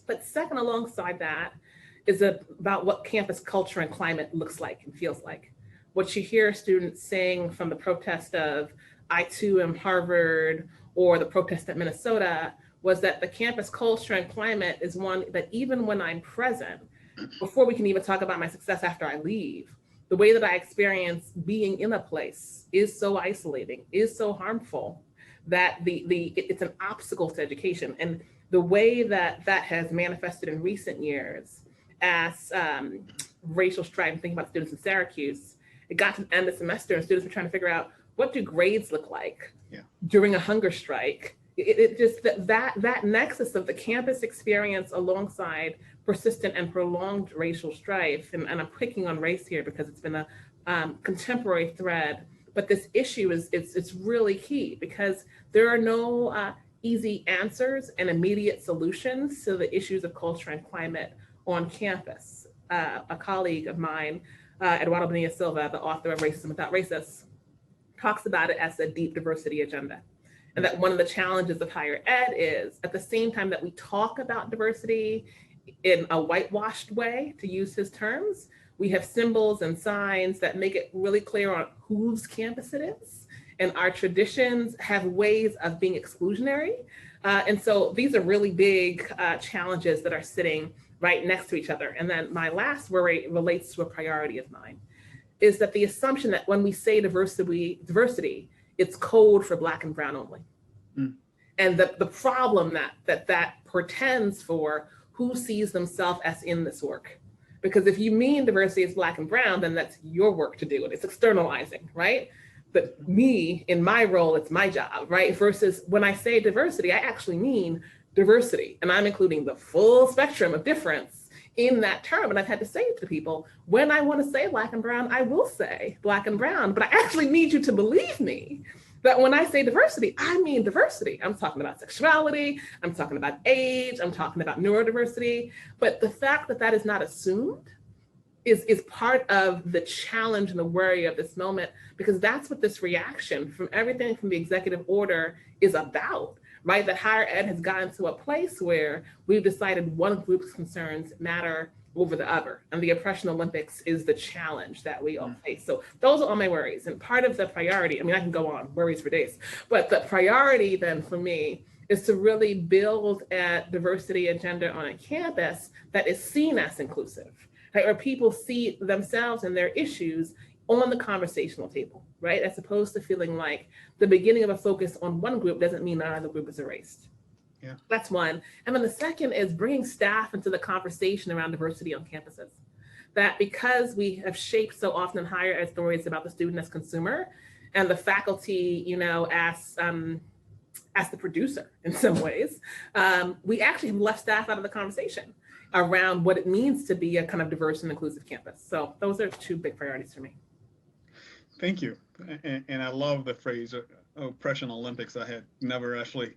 But second, alongside that is about what campus culture and climate looks like and feels like. What you hear students saying from the protest of I too am Harvard or the protest at Minnesota was that the campus culture and climate is one that even when I'm present, before we can even talk about my success after I leave, the way that I experience being in a place is so isolating, is so harmful that it's an obstacle to education. And the way that has manifested in recent years as racial strife, thinking about students in Syracuse, it got to the end of the semester and students were trying to figure out what do grades look like during a hunger strike. It just that nexus of the campus experience alongside persistent and prolonged racial strife, and I'm picking on race here because it's been a contemporary thread, but this issue it's really key because there are no easy answers and immediate solutions to the issues of culture and climate on campus. A colleague of mine, Eduardo Bonilla Silva, the author of Racism Without Racists, talks about it as a deep diversity agenda. And that one of the challenges of higher ed is at the same time that we talk about diversity in a whitewashed way, to use his terms, we have symbols and signs that make it really clear on whose campus it is. And our traditions have ways of being exclusionary And so these are really big challenges that are sitting right next to each other. And then my last worry relates to a priority of mine, is that the assumption that when we say diversity, it's code for Black and brown only. Mm. And the problem that portends for who sees themselves as in this work. Because if you mean diversity is Black and brown, then that's your work to do, and it's externalizing, right? But me, in my role, it's my job, right? Versus when I say diversity, I actually mean diversity, and I'm including the full spectrum of difference in that term. And I've had to say it to people, when I want to say Black and brown, I will say Black and brown, but I actually need you to believe me that when I say diversity, I mean diversity. I'm talking about sexuality, I'm talking about age, I'm talking about neurodiversity. But the fact that that is not assumed is part of the challenge and the worry of this moment, because that's what this reaction from everything from the executive order is about, right? That higher ed has gotten to a place where we've decided one group's concerns matter over the other. And the oppression Olympics is the challenge that we all face. So those are all my worries. And part of the priority, I mean, I can go on, worries for days, but the priority then for me is to really build a diversity agenda on a campus that is seen as inclusive, right? Where people see themselves and their issues on the conversational table, right? As opposed to feeling like the beginning of a focus on one group doesn't mean another group is erased. Yeah. That's one. And then the second is bringing staff into the conversation around diversity on campuses. That because we have shaped so often in higher ed stories about the student as consumer and the faculty, you know, as the producer in some ways, we actually have left staff out of the conversation around what it means to be a kind of diverse and inclusive campus. So those are two big priorities for me. Thank you. And I love the phrase oppression Olympics. I had never actually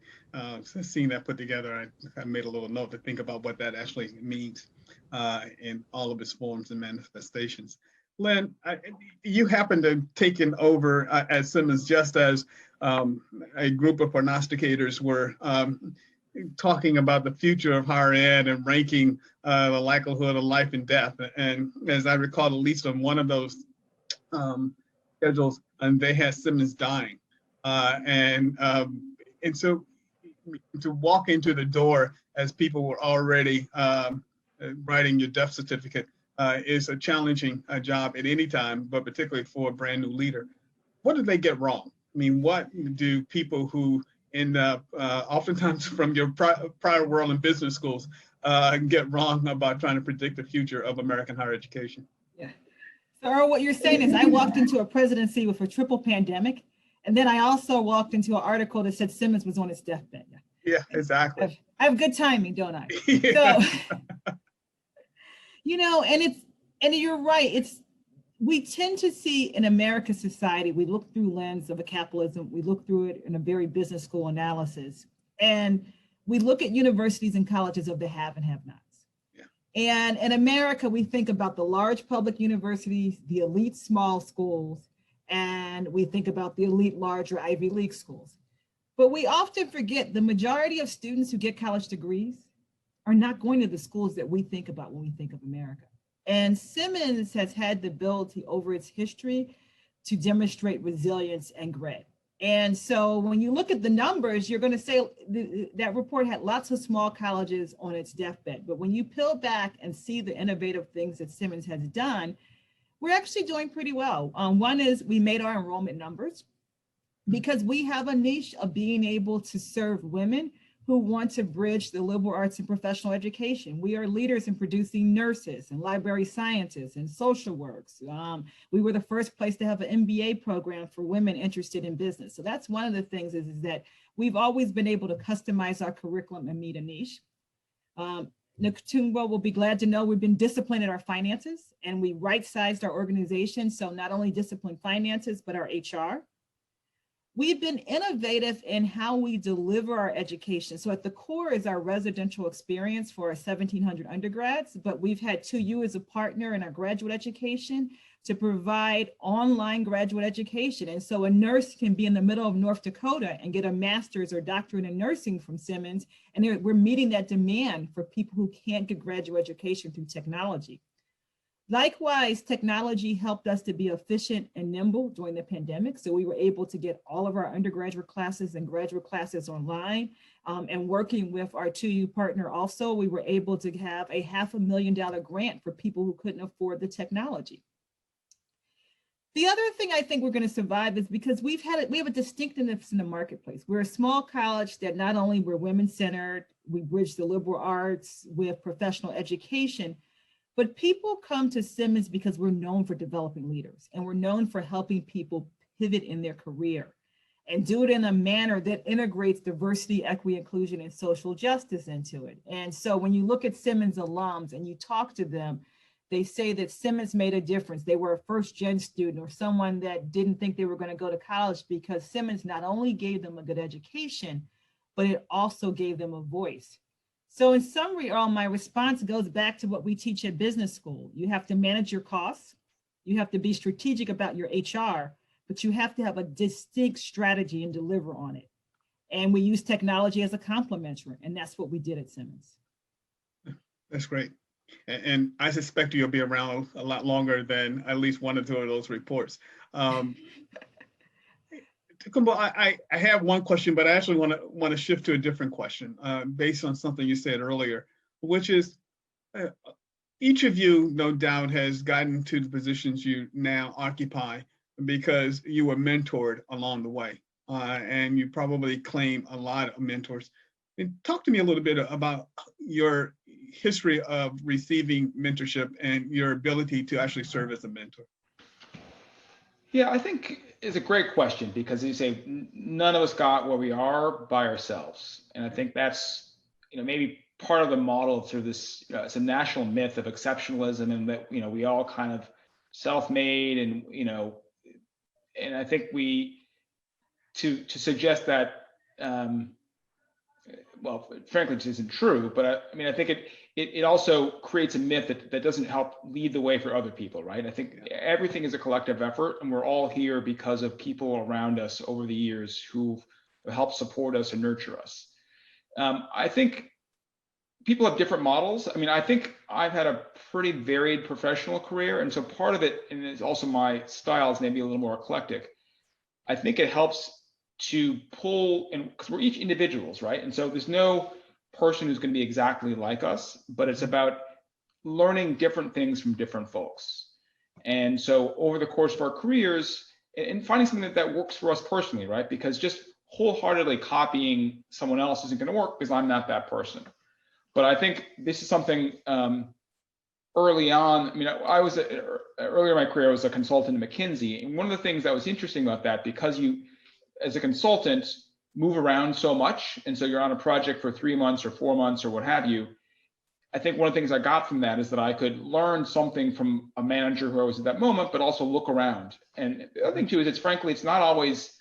seen that put together. I made a little note to think about what that actually means in all of its forms and manifestations. Lynn, you happen to have taken over at Simmons just as a group of prognosticators were talking about the future of higher ed and ranking the likelihood of life and death. And as I recall, at least on one of those schedules, and they had Simmons dying. And so to walk into the door as people were already writing your death certificate is a challenging job at any time, but particularly for a brand new leader. What did they get wrong? I mean, what do people who end up, oftentimes from your prior world in business schools, get wrong about trying to predict the future of American higher education? Yeah. So Earl, what you're saying is I walked into a presidency with a triple pandemic, and then I also walked into an article that said Simmons was on his deathbed. Yeah, exactly. I have good timing, don't I? Yeah. So, you know, and you're right. We tend to see in American society, we look through lens of a capitalism, we look through it in a very business school analysis, and we look at universities and colleges of the have and have-nots. Yeah. And in America, we think about the large public universities, the elite small schools, and we think about the elite larger Ivy League schools. But we often forget the majority of students who get college degrees are not going to the schools that we think about when we think of America. And Simmons has had the ability over its history to demonstrate resilience and grit. And so when you look at the numbers, you're going to say that report had lots of small colleges on its deathbed. But when you peel back and see the innovative things that Simmons has done, we're actually doing pretty well. One is we made our enrollment numbers because we have a niche of being able to serve women who want to bridge the liberal arts and professional education. We are leaders in producing nurses and library scientists and social works. We were the first place to have an MBA program for women interested in business. So that's one of the things is that we've always been able to customize our curriculum and meet a niche. Tokumbo will be glad to know we've been disciplined in our finances and we right-sized our organization. So not only disciplined finances, but our HR. We've been innovative in how we deliver our education. So at the core is our residential experience for our 1,700 undergrads, but we've had 2U as a partner in our graduate education to provide online graduate education. And so a nurse can be in the middle of North Dakota and get a master's or doctorate in nursing from Simmons. And we're meeting that demand for people who can't get graduate education through technology. Likewise, technology helped us to be efficient and nimble during the pandemic. So we were able to get all of our undergraduate classes and graduate classes online. And working with our 2U partner also, we were able to have a $500,000 grant for people who couldn't afford the technology. The other thing I think we're going to survive is because we have a distinctiveness in the marketplace. We're a small college that not only we're women-centered, we bridge the liberal arts with professional education, but people come to Simmons because we're known for developing leaders, and we're known for helping people pivot in their career and do it in a manner that integrates diversity, equity, inclusion, and social justice into it. And so when you look at Simmons alums and you talk to them, they say that Simmons made a difference. They were a first-gen student or someone that didn't think they were going to go to college because Simmons not only gave them a good education, but it also gave them a voice. So in summary, Earl, my response goes back to what we teach at business school. You have to manage your costs. You have to be strategic about your HR, but you have to have a distinct strategy and deliver on it. And we use technology as a complementary, and that's what we did at Simmons. That's great. And I suspect you'll be around a lot longer than at least one or two of those reports. Tokumbo, I have one question, but I actually want to shift to a different question based on something you said earlier, which is each of you, no doubt, has gotten to the positions you now occupy because you were mentored along the way, and you probably claim a lot of mentors. And talk to me a little bit about your history of receiving mentorship and your ability to actually serve as a mentor. Yeah, I think it's a great question because you say none of us got where we are by ourselves. And I think that's, maybe part of the model through this, it's a national myth of exceptionalism and that, we all kind of self-made and, and I think to suggest that, well, frankly, it isn't true, but I think it also creates a myth that doesn't help lead the way for other people, right? I think everything is a collective effort, and we're all here because of people around us over the years who've helped support us and nurture us. I think people have different models. I think I've had a pretty varied professional career, and so part of it, and it's also my style is maybe a little more eclectic. I think it helps to pull, and because we're each individuals, right? And so there's no person who's going to be exactly like us, but it's about learning different things from different folks. And so over the course of our careers, and finding something that works for us personally, right? Because just wholeheartedly copying someone else isn't going to work because I'm not that person. But I think this is something early on. I was earlier in my career, I was a consultant at McKinsey, and one of the things that was interesting about that, because you, as a consultant, move around so much, and so you're on a project for 3 months or 4 months or what have you. I think one of the things I got from that is that I could learn something from a manager who I was at that moment, but also look around. And the other thing too is frankly, it's not always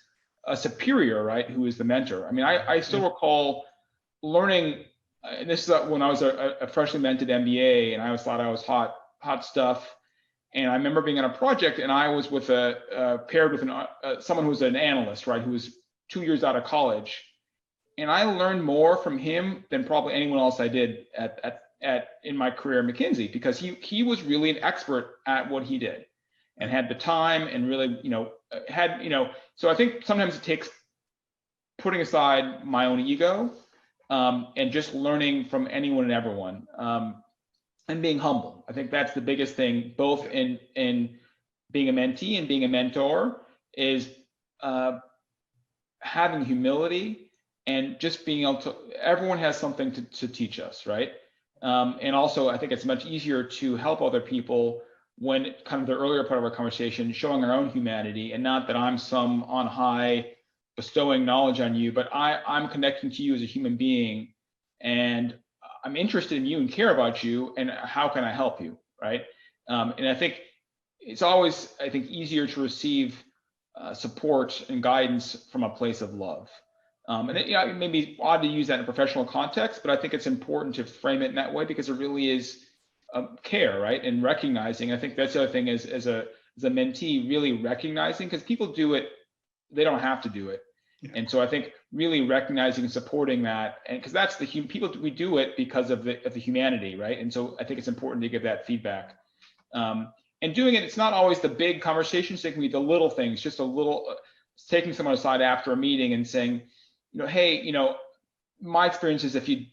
a superior, right, who is the mentor. I still recall learning, and this is when I was a freshly minted MBA, and I always thought I was hot stuff. And I remember being on a project, and I was with paired with someone who was an analyst, right, who was 2 years out of college, and I learned more from him than probably anyone else I did in my career at McKinsey, because he was really an expert at what he did, and had the time, and really So I think sometimes it takes putting aside my own ego and just learning from anyone and everyone. And being humble. I think that's the biggest thing, both in being a mentee and being a mentor, is having humility and just being able to, everyone has something to teach us, right? And also, I think it's much easier to help other people when, kind of the earlier part of our conversation, showing our own humanity, and not that I'm some on high bestowing knowledge on you, but I'm connecting to you as a human being, and I'm interested in you and care about you, and how can I help you, right? And I think it's always, easier to receive support and guidance from a place of love. And it may be odd to use that in a professional context, but I think it's important to frame it in that way, because it really is care, right? And recognizing. I think that's the other thing is, as a mentee, really recognizing, because people do it, they don't have to do it. Yeah. And so I think really recognizing and supporting that, and because that's people, we do it because of the humanity, right? And so I think it's important to give that feedback. And doing it, it's not always the big conversations. It can be the little things, just a little, taking someone aside after a meeting and saying, hey, my experience is if you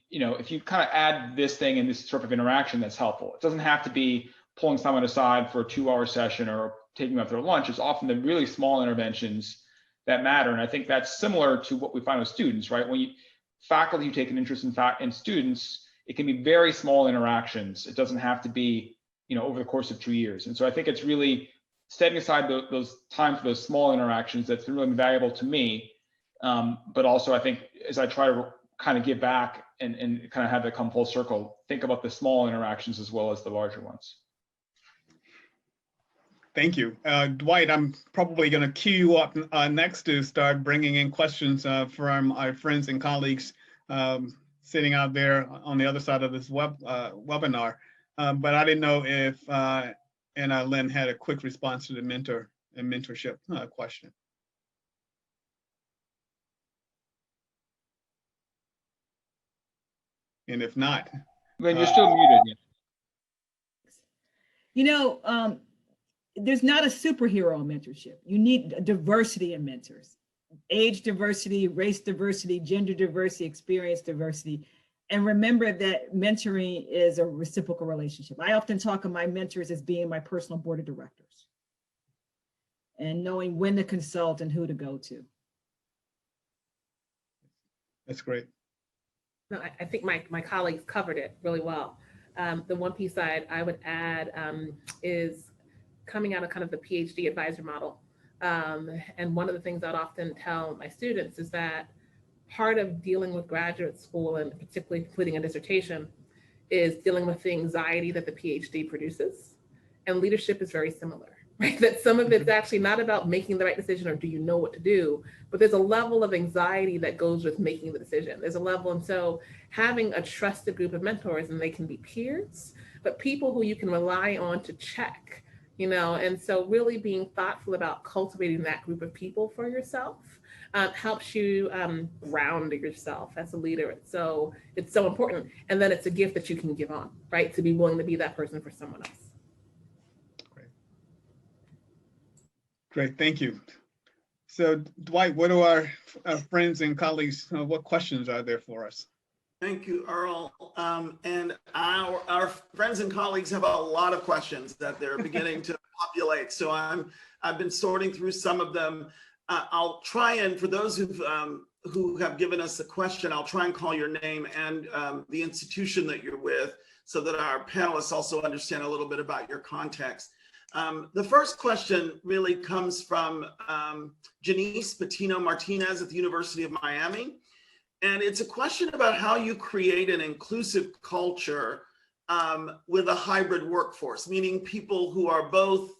kind of add this thing in this sort of interaction, that's helpful. It doesn't have to be pulling someone aside for a 2-hour session or taking them out their lunch. It's often the really small interventions that matter. And I think that's similar to what we find with students, right? When faculty who take an interest in students, it can be very small interactions. It doesn't have to be, over the course of 2 years. And so I think it's really setting aside those time for those small interactions that's been really valuable to me. But also I think as I try to kind of give back and kind of have it come full circle, think about the small interactions as well as the larger ones. Thank you. Dwight, I'm probably going to queue you up next to start bringing in questions from our friends and colleagues sitting out there on the other side of this webinar. But I didn't know if Lynn had a quick response to the mentor and mentorship question. And if not, Lynn, you're still muted. There's not a superhero in mentorship. You need diversity in mentors, age diversity, race diversity, gender diversity, experience diversity. And remember that mentoring is a reciprocal relationship. I often talk of my mentors as being my personal board of directors and knowing when to consult and who to go to. That's great. No, I think my colleagues covered it really well. The one piece I would add is coming out of kind of the PhD advisor model. And one of the things I'd often tell my students is that part of dealing with graduate school, and particularly completing a dissertation, is dealing with the anxiety that the PhD produces. And leadership is very similar, right? That some of it's actually not about making the right decision or do you know what to do, but there's a level of anxiety that goes with making the decision. There's a level, and so having a trusted group of mentors, and they can be peers, but people who you can rely on to check, and so really being thoughtful about cultivating that group of people for yourself helps you ground yourself as a leader. It's so important. And then it's a gift that you can give on, right? To be willing to be that person for someone else. Great, thank you. So Dwight, what do our friends and colleagues, what questions are there for us? Thank you, Earl. And our friends and colleagues have a lot of questions that they're beginning to populate. So I've been sorting through some of them. I'll try and, for those who have given us a question, I'll try and call your name and the institution that you're with so that our panelists also understand a little bit about your context. The first question really comes from Janice Patino Martinez at the University of Miami. And it's a question about how you create an inclusive culture with a hybrid workforce, meaning people who are both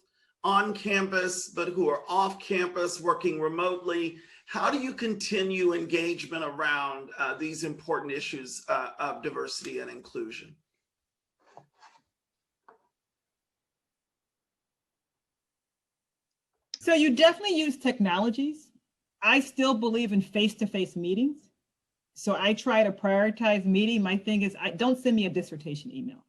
on campus, but who are off campus working remotely. How do you continue engagement around these important issues of diversity and inclusion? So you definitely use technologies. I still believe in face-to-face meetings. So I try to prioritize meeting. My thing is, don't send me a dissertation email.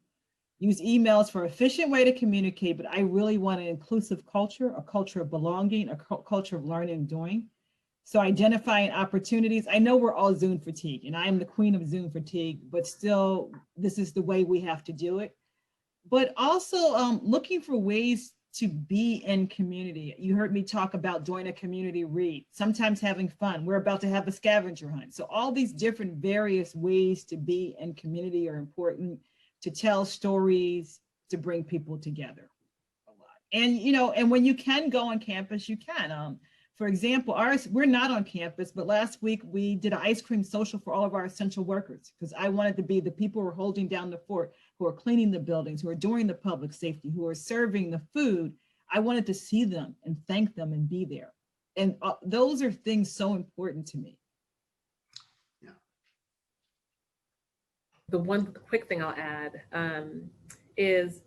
Use emails for an efficient way to communicate, but I really want an inclusive culture, a culture of belonging, a culture of learning and doing. So identifying opportunities. I know we're all Zoom fatigue, and I am the queen of Zoom fatigue, but still, this is the way we have to do it. But also looking for ways to be in community. You heard me talk about doing a community read, sometimes having fun. We're about to have a scavenger hunt. So all these different various ways to be in community are important, to tell stories, to bring people together a lot. And, and when you can go on campus, you can. For example, we're not on campus, but last week we did an ice cream social for all of our essential workers, because I wanted to be the people who are holding down the fort, who are cleaning the buildings, who are doing the public safety, who are serving the food. I wanted to see them and thank them and be there. And those are things so important to me. Yeah. The one quick thing I'll add is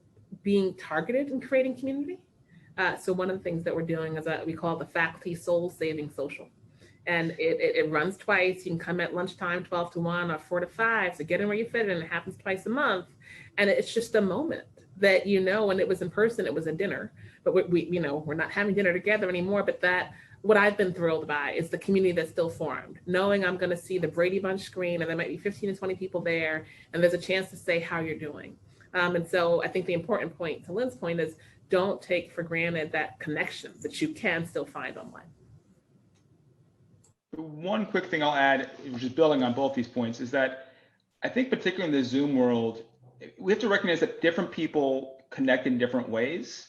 being targeted in creating community. So one of the things that we're doing is we call the faculty soul saving social. And it runs twice. You can come at lunchtime, 12 to 1 or 4 to 5. So get in where you fit in. It happens twice a month. And it's just a moment that, when it was in person, it was a dinner, but we're not having dinner together anymore. But that, what I've been thrilled by is the community that's still formed, knowing I'm going to see the Brady Bunch screen and there might be 15 to 20 people there, and there's a chance to say how you're doing. And so I think the important point, to Lynn's point, is don't take for granted that connection that you can still find online. One quick thing I'll add, which is building on both these points, is that I think particularly in the Zoom world, we have to recognize that different people connect in different ways.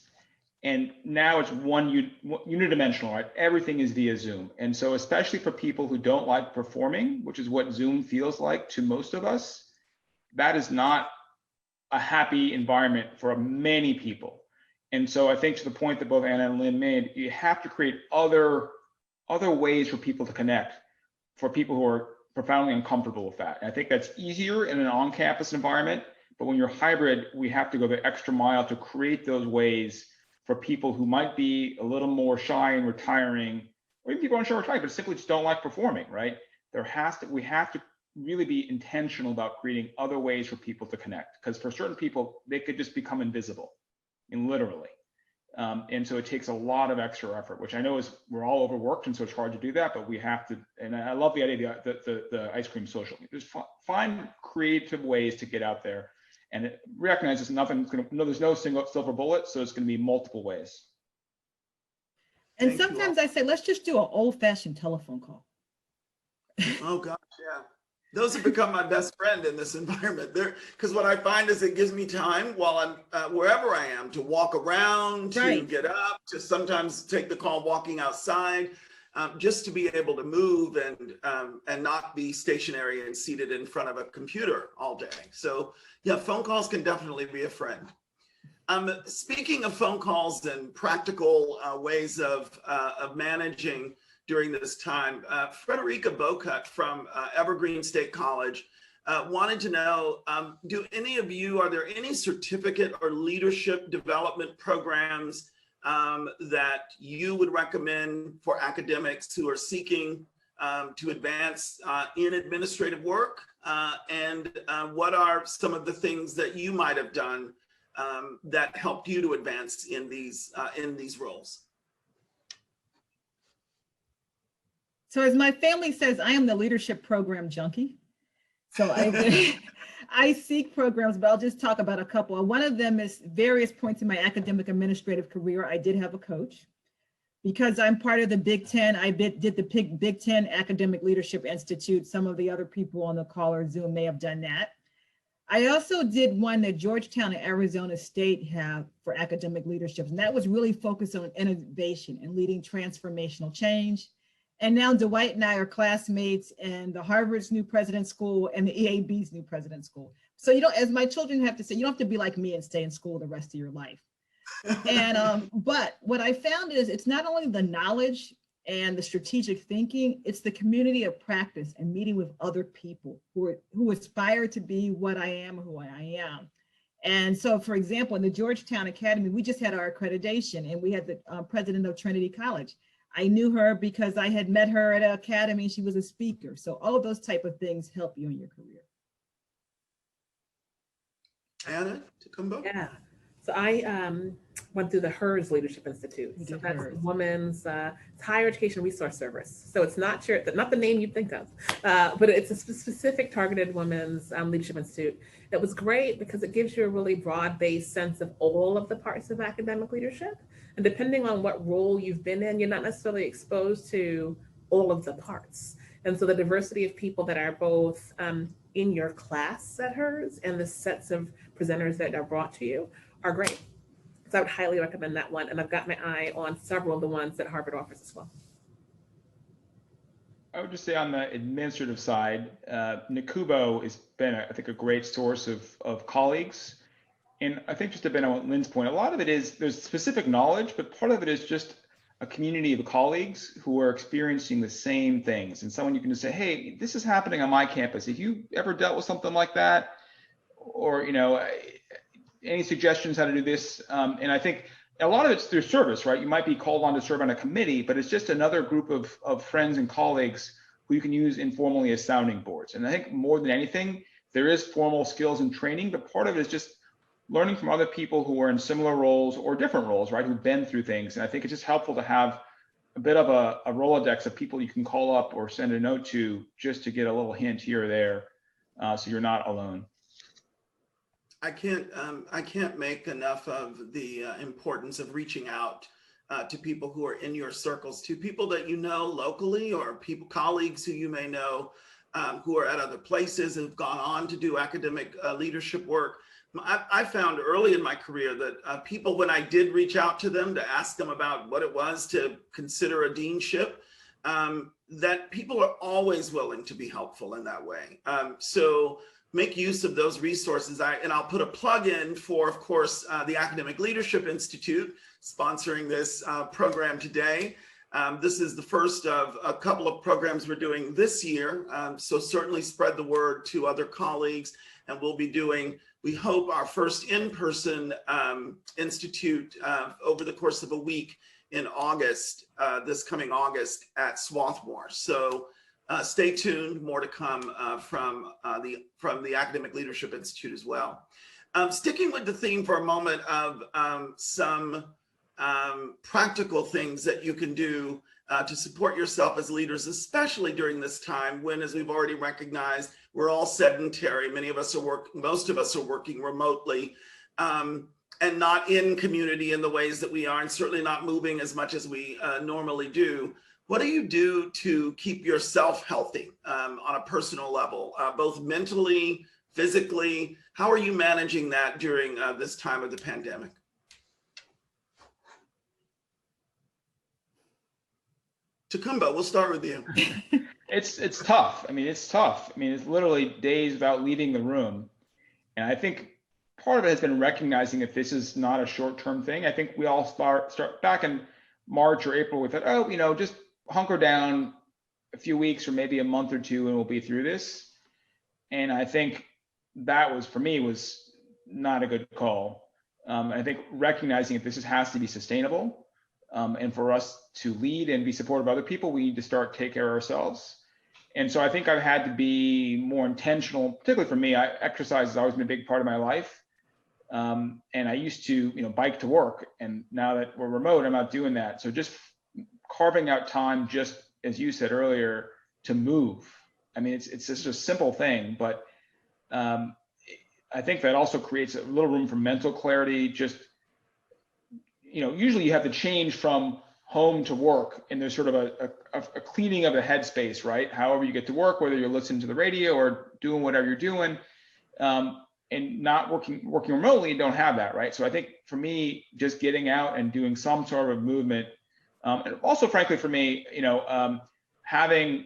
And now it's unidimensional, right? Everything is via Zoom. And so especially for people who don't like performing, which is what Zoom feels like to most of us, that is not a happy environment for many people. And so I think to the point that both Anna and Lynn made, you have to create other ways for people to connect, for people who are profoundly uncomfortable with that. And I think that's easier in an on-campus environment, but when you're hybrid, we have to go the extra mile to create those ways for people who might be a little more shy and retiring, or even people aren't shy or retiring, but simply just don't like performing, right? We have to really be intentional about creating other ways for people to connect, because for certain people, they could just become invisible, and literally. And so it takes a lot of extra effort, which I know we're all overworked, and so it's hard to do that, but we have to, and I love the idea of the ice cream social. Just find creative ways to get out there and recognize there's no single silver bullet, so it's going to be multiple ways. And sometimes I say, let's just do an old-fashioned telephone call. Oh gosh, yeah. Those have become my best friend in this environment. Because what I find is it gives me time while I'm wherever I am to walk around, to get up, to sometimes take the call walking outside, just to be able to move and not be stationary and seated in front of a computer all day. So yeah, phone calls can definitely be a friend. Speaking of phone calls and practical ways of managing during this time, Frederica Bocut from Evergreen State College wanted to know, are there any certificate or leadership development programs that you would recommend for academics who are seeking to advance in administrative work? And what are some of the things that you might have done that helped you to advance in these roles? So as my family says, I am the leadership program junkie. So I seek programs, but I'll just talk about a couple. One of them is various points in my academic administrative career, I did have a coach. Because I'm part of the Big Ten, I did the Big Ten Academic Leadership Institute. Some of the other people on the call or Zoom may have done that. I also did one that Georgetown and Arizona State have for academic leadership, and that was really focused on innovation and leading transformational change. And now Dwight and I are classmates in the Harvard's New President School and the EAB's New President School. So as my children have to say, you don't have to be like me and stay in school the rest of your life. And but what I found is it's not only the knowledge and the strategic thinking, it's the community of practice and meeting with other people who aspire to be what I am or who I am. And so, for example, in the Georgetown Academy, we just had our accreditation, and we had the president of Trinity College. I knew her because I had met her at an academy. She was a speaker. So all of those type of things help you in your career. Anna, Tokumbo? Yeah. So I went through the HERS Leadership Institute. So that's Women's Higher Education Resource Service. So it's not the name you'd think of, but it's a specific targeted women's leadership institute. That was great because it gives you a really broad-based sense of all of the parts of academic leadership. And depending on what role you've been in, you're not necessarily exposed to all of the parts. And so the diversity of people that are both in your class at HERS and the sets of presenters that are brought to you are great. So I would highly recommend that one. And I've got my eye on several of the ones that Harvard offers as well. I would just say on the administrative side, Tokumbo has been, I think, a great source of colleagues. And I think just to been on Lynn's point, a lot of it is there's specific knowledge, but part of it is just a community of colleagues who are experiencing the same things. And someone you can just say, hey, this is happening on my campus. Have you ever dealt with something like that? Or, any suggestions how to do this? And I think a lot of it's through service, right? You might be called on to serve on a committee, but it's just another group of friends and colleagues who you can use informally as sounding boards. And I think more than anything, there is formal skills and training, but part of it is just learning from other people who are in similar roles or different roles, right? Who've been through things. And I think it's just helpful to have a bit of a Rolodex of people you can call up or send a note to just to get a little hint here or there, so you're not alone. I can't make enough of the importance of reaching out to people who are in your circles, to people that you know locally, or people, colleagues who you may know who are at other places and have gone on to do academic leadership work. I found early in my career that people, when I did reach out to them to ask them about what it was to consider a deanship, that people are always willing to be helpful in that way. So make use of those resources. And I'll put a plug in for, of course, the Academic Leadership Institute sponsoring this program today. This is the first of a couple of programs we're doing this year. So certainly spread the word to other colleagues, and we'll be doing, we hope, our first in-person institute over the course of a week in August, this coming August at Swarthmore. So stay tuned, more to come from the Academic Leadership Institute as well. Sticking with the theme for a moment of some practical things that you can do to support yourself as leaders, especially during this time when, as we've already recognized, we're all sedentary. Most of us are working remotely and not in community in the ways that we are, and certainly not moving as much as we normally do. What do you do to keep yourself healthy on a personal level, both mentally, physically? How are you managing that during this time of the pandemic? Tokumbo, we'll start with you. It's tough. I mean, it's tough. I mean, it's literally days without leaving the room. And I think part of it has been recognizing that this is not a short-term thing. I think we all start back in March or April with it. Oh, you know, just hunker down a few weeks or maybe a month or two and we'll be through this. And I think that was, for me, was not a good call. I think recognizing that this has to be sustainable. And for us to lead and be supportive of other people, we need to start take care of ourselves. And so I think I've had to be more intentional, particularly for me. Exercise has always been a big part of my life. And I used to, bike to work. And now that we're remote, I'm not doing that. So just carving out time, just as you said earlier, to move. I mean, it's just a simple thing, but I think that also creates a little room for mental clarity. Just, usually you have to change from home to work, and there's sort of a cleaning of the headspace, right? However you get to work, whether you're listening to the radio or doing whatever you're doing, and not working remotely, you don't have that, right? So I think for me, just getting out and doing some sort of movement, and also frankly for me, having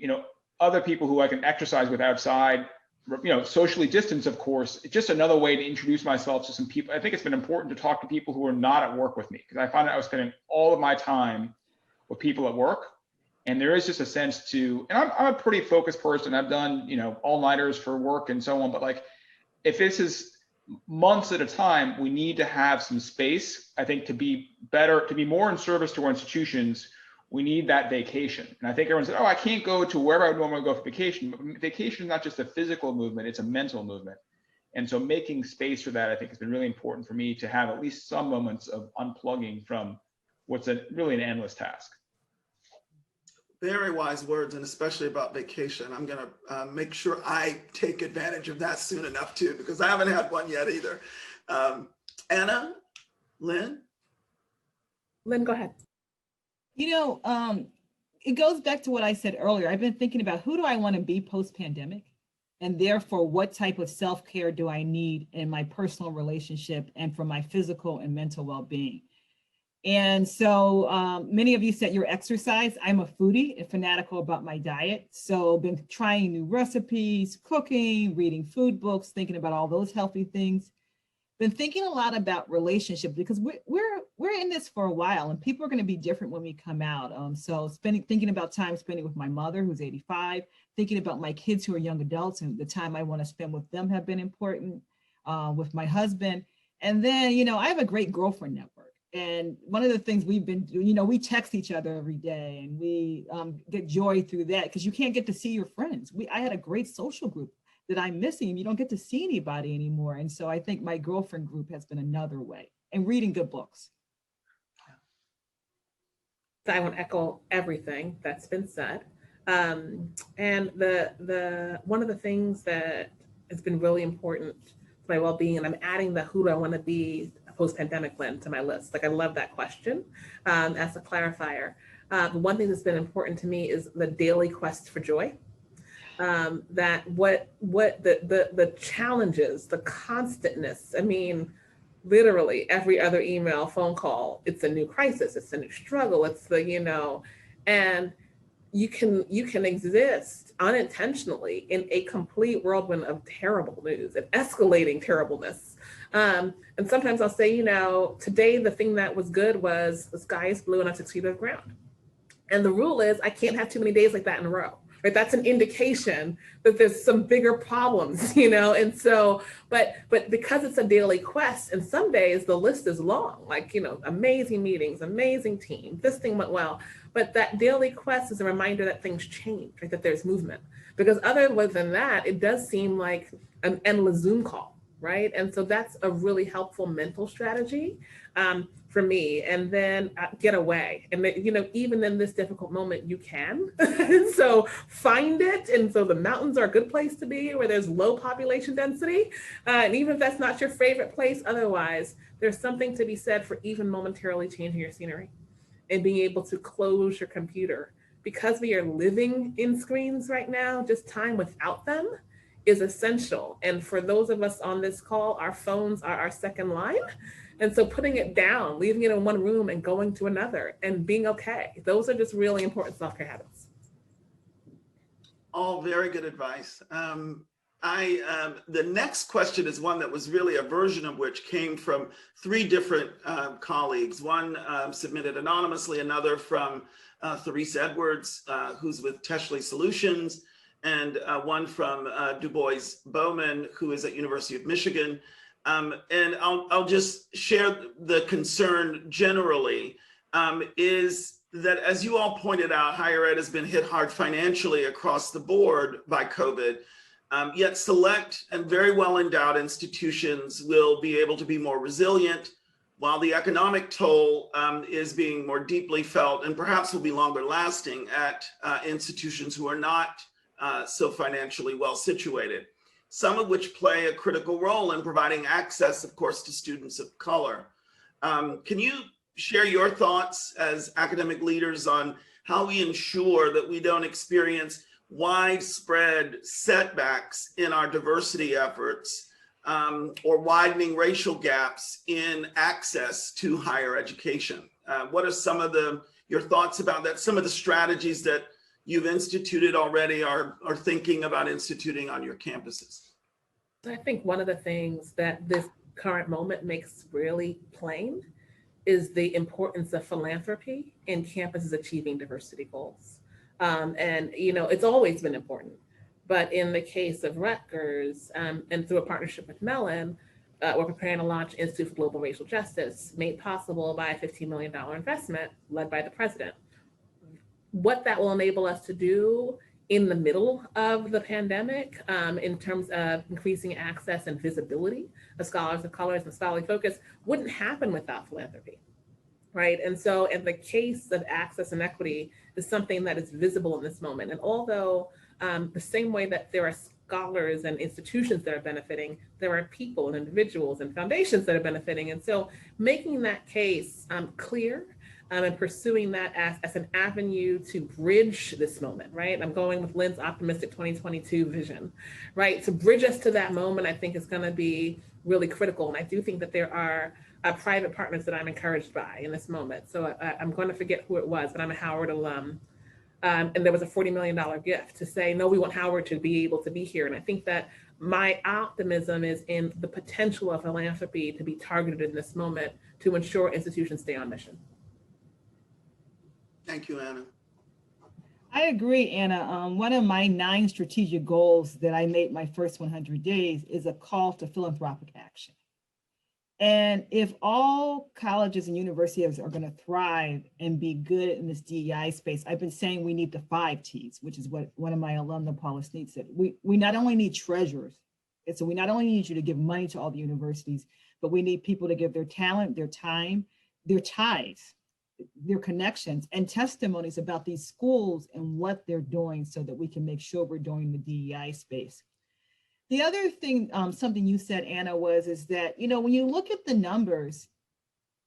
other people who I can exercise with outside, socially distance, of course, it's just another way to introduce myself to some people. I think it's been important to talk to people who are not at work with me, because I found that I was spending all of my time with people at work. And there is just a sense to, and I'm a pretty focused person. I've done, all-nighters for work and so on, but like, if this is months at a time, we need to have some space, I think, to be more in service to our institutions. We need that vacation. And I think everyone said, oh, I can't go to wherever I would normally go for vacation. But vacation is not just a physical movement, it's a mental movement. And so making space for that, I think, has been really important for me to have at least some moments of unplugging from what's really an endless task. Very wise words, and especially about vacation. I'm going to make sure I take advantage of that soon enough too, because I haven't had one yet either. Anna, Lynn? Lynn, go ahead. It goes back to what I said earlier. I've been thinking about, who do I want to be post-pandemic? And therefore, what type of self-care do I need in my personal relationship and for my physical and mental well-being? And so many of you said your exercise. I'm a foodie and fanatical about my diet. So been trying new recipes, cooking, reading food books, thinking about all those healthy things. Been thinking a lot about relationships, because we're in this for a while, and people are going to be different when we come out. So thinking about time spending with my mother, who's 85, thinking about my kids who are young adults, and the time I want to spend with them have been important, with my husband. And then, I have a great girlfriend network. And one of the things we've been doing, we text each other every day, and we get joy through that, because you can't get to see your friends. I had a great social group that I'm missing. You don't get to see anybody anymore. And so I think my girlfriend group has been another way, and reading good books. So I want to echo everything that's been said. And the one of the things that has been really important for my well-being, and I'm adding the who do I want to be post-pandemic Lynn to my list. Like, I love that question as a clarifier. The one thing that's been important to me is the daily quest for joy. That what the challenges, the constantness. I mean, literally every other email, phone call, it's a new crisis, it's a new struggle, it's the, you know, and you can exist unintentionally in a complete whirlwind of terrible news and escalating terribleness. And sometimes I'll say, you know, today the thing that was good was the sky is blue and I'm 6 feet above ground. And the rule is I can't have too many days like that in a row. Right? That's an indication that there's some bigger problems, you know? And so, but because it's a daily quest, and some days the list is long, like, you know, amazing meetings, amazing team, this thing went well. But that daily quest is a reminder that things change, right? That there's movement. Because other than that, it does seem like an endless Zoom call, right? And so that's a really helpful mental strategy for me. And then get away. And, you know, even in this difficult moment, you can. So find it. And so the mountains are a good place to be, where there's low population density. And even if that's not your favorite place, otherwise, there's something to be said for even momentarily changing your scenery and being able to close your computer. Because we are living in screens right now, just time without them is essential. And for those of us on this call, our phones are our second line. And so putting it down, leaving it in one room and going to another and being okay. Those are just really important self-care habits. All very good advice. The next question is one that was really a version of which came from 3 different colleagues. One submitted anonymously, another from Therese Edwards, who's with Teshley Solutions, and one from Du Bois Bowman, who is at University of Michigan. And I'll just share the concern generally, is that, as you all pointed out, higher ed has been hit hard financially across the board by COVID, yet select and very well endowed institutions will be able to be more resilient, while the economic toll is being more deeply felt and perhaps will be longer lasting at institutions who are not so financially well situated, some of which play a critical role in providing access, of course, to students of color. Can you share your thoughts as academic leaders on how we ensure that we don't experience widespread setbacks in our diversity efforts or widening racial gaps in access to higher education? What are some of your thoughts about that? Some of the strategies that you've instituted already are thinking about instituting on your campuses? I think one of the things that this current moment makes really plain is the importance of philanthropy in campuses achieving diversity goals. And, you know, it's always been important, but in the case of Rutgers and through a partnership with Mellon, we're preparing to launch Institute for Global Racial Justice, made possible by a $15 million investment led by the president. What that will enable us to do in the middle of the pandemic in terms of increasing access and visibility of scholars of colors and scholarly focus wouldn't happen without philanthropy, right? And so in the case of access and equity is something that is visible in this moment. And although the same way that there are scholars and institutions that are benefiting, there are people and individuals and foundations that are benefiting. And so making that case clear and pursuing that as an avenue to bridge this moment, right? I'm going with Lynn's optimistic 2022 vision, right? To bridge us to that moment, I think is gonna be really critical. And I do think that there are private partners that I'm encouraged by in this moment. So I'm going to forget who it was, but I'm a Howard alum. And there was a $40 million gift to say, no, we want Howard to be able to be here. And I think that my optimism is in the potential of philanthropy to be targeted in this moment to ensure institutions stay on mission. Thank you, Anna. I agree, Anna. One of my 9 strategic goals that I made my first 100 days is a call to philanthropic action. And if all colleges and universities are going to thrive and be good in this DEI space, I've been saying we need the 5 T's, which is what one of my alumni, Paula Sneed, said. We not only need treasurers, and so we not only need you to give money to all the universities, but we need people to give their talent, their time, their ties, their connections, and testimonies about these schools and what they're doing so that we can make sure we're doing the DEI space. The other thing, something you said, Anna, is that, when you look at the numbers,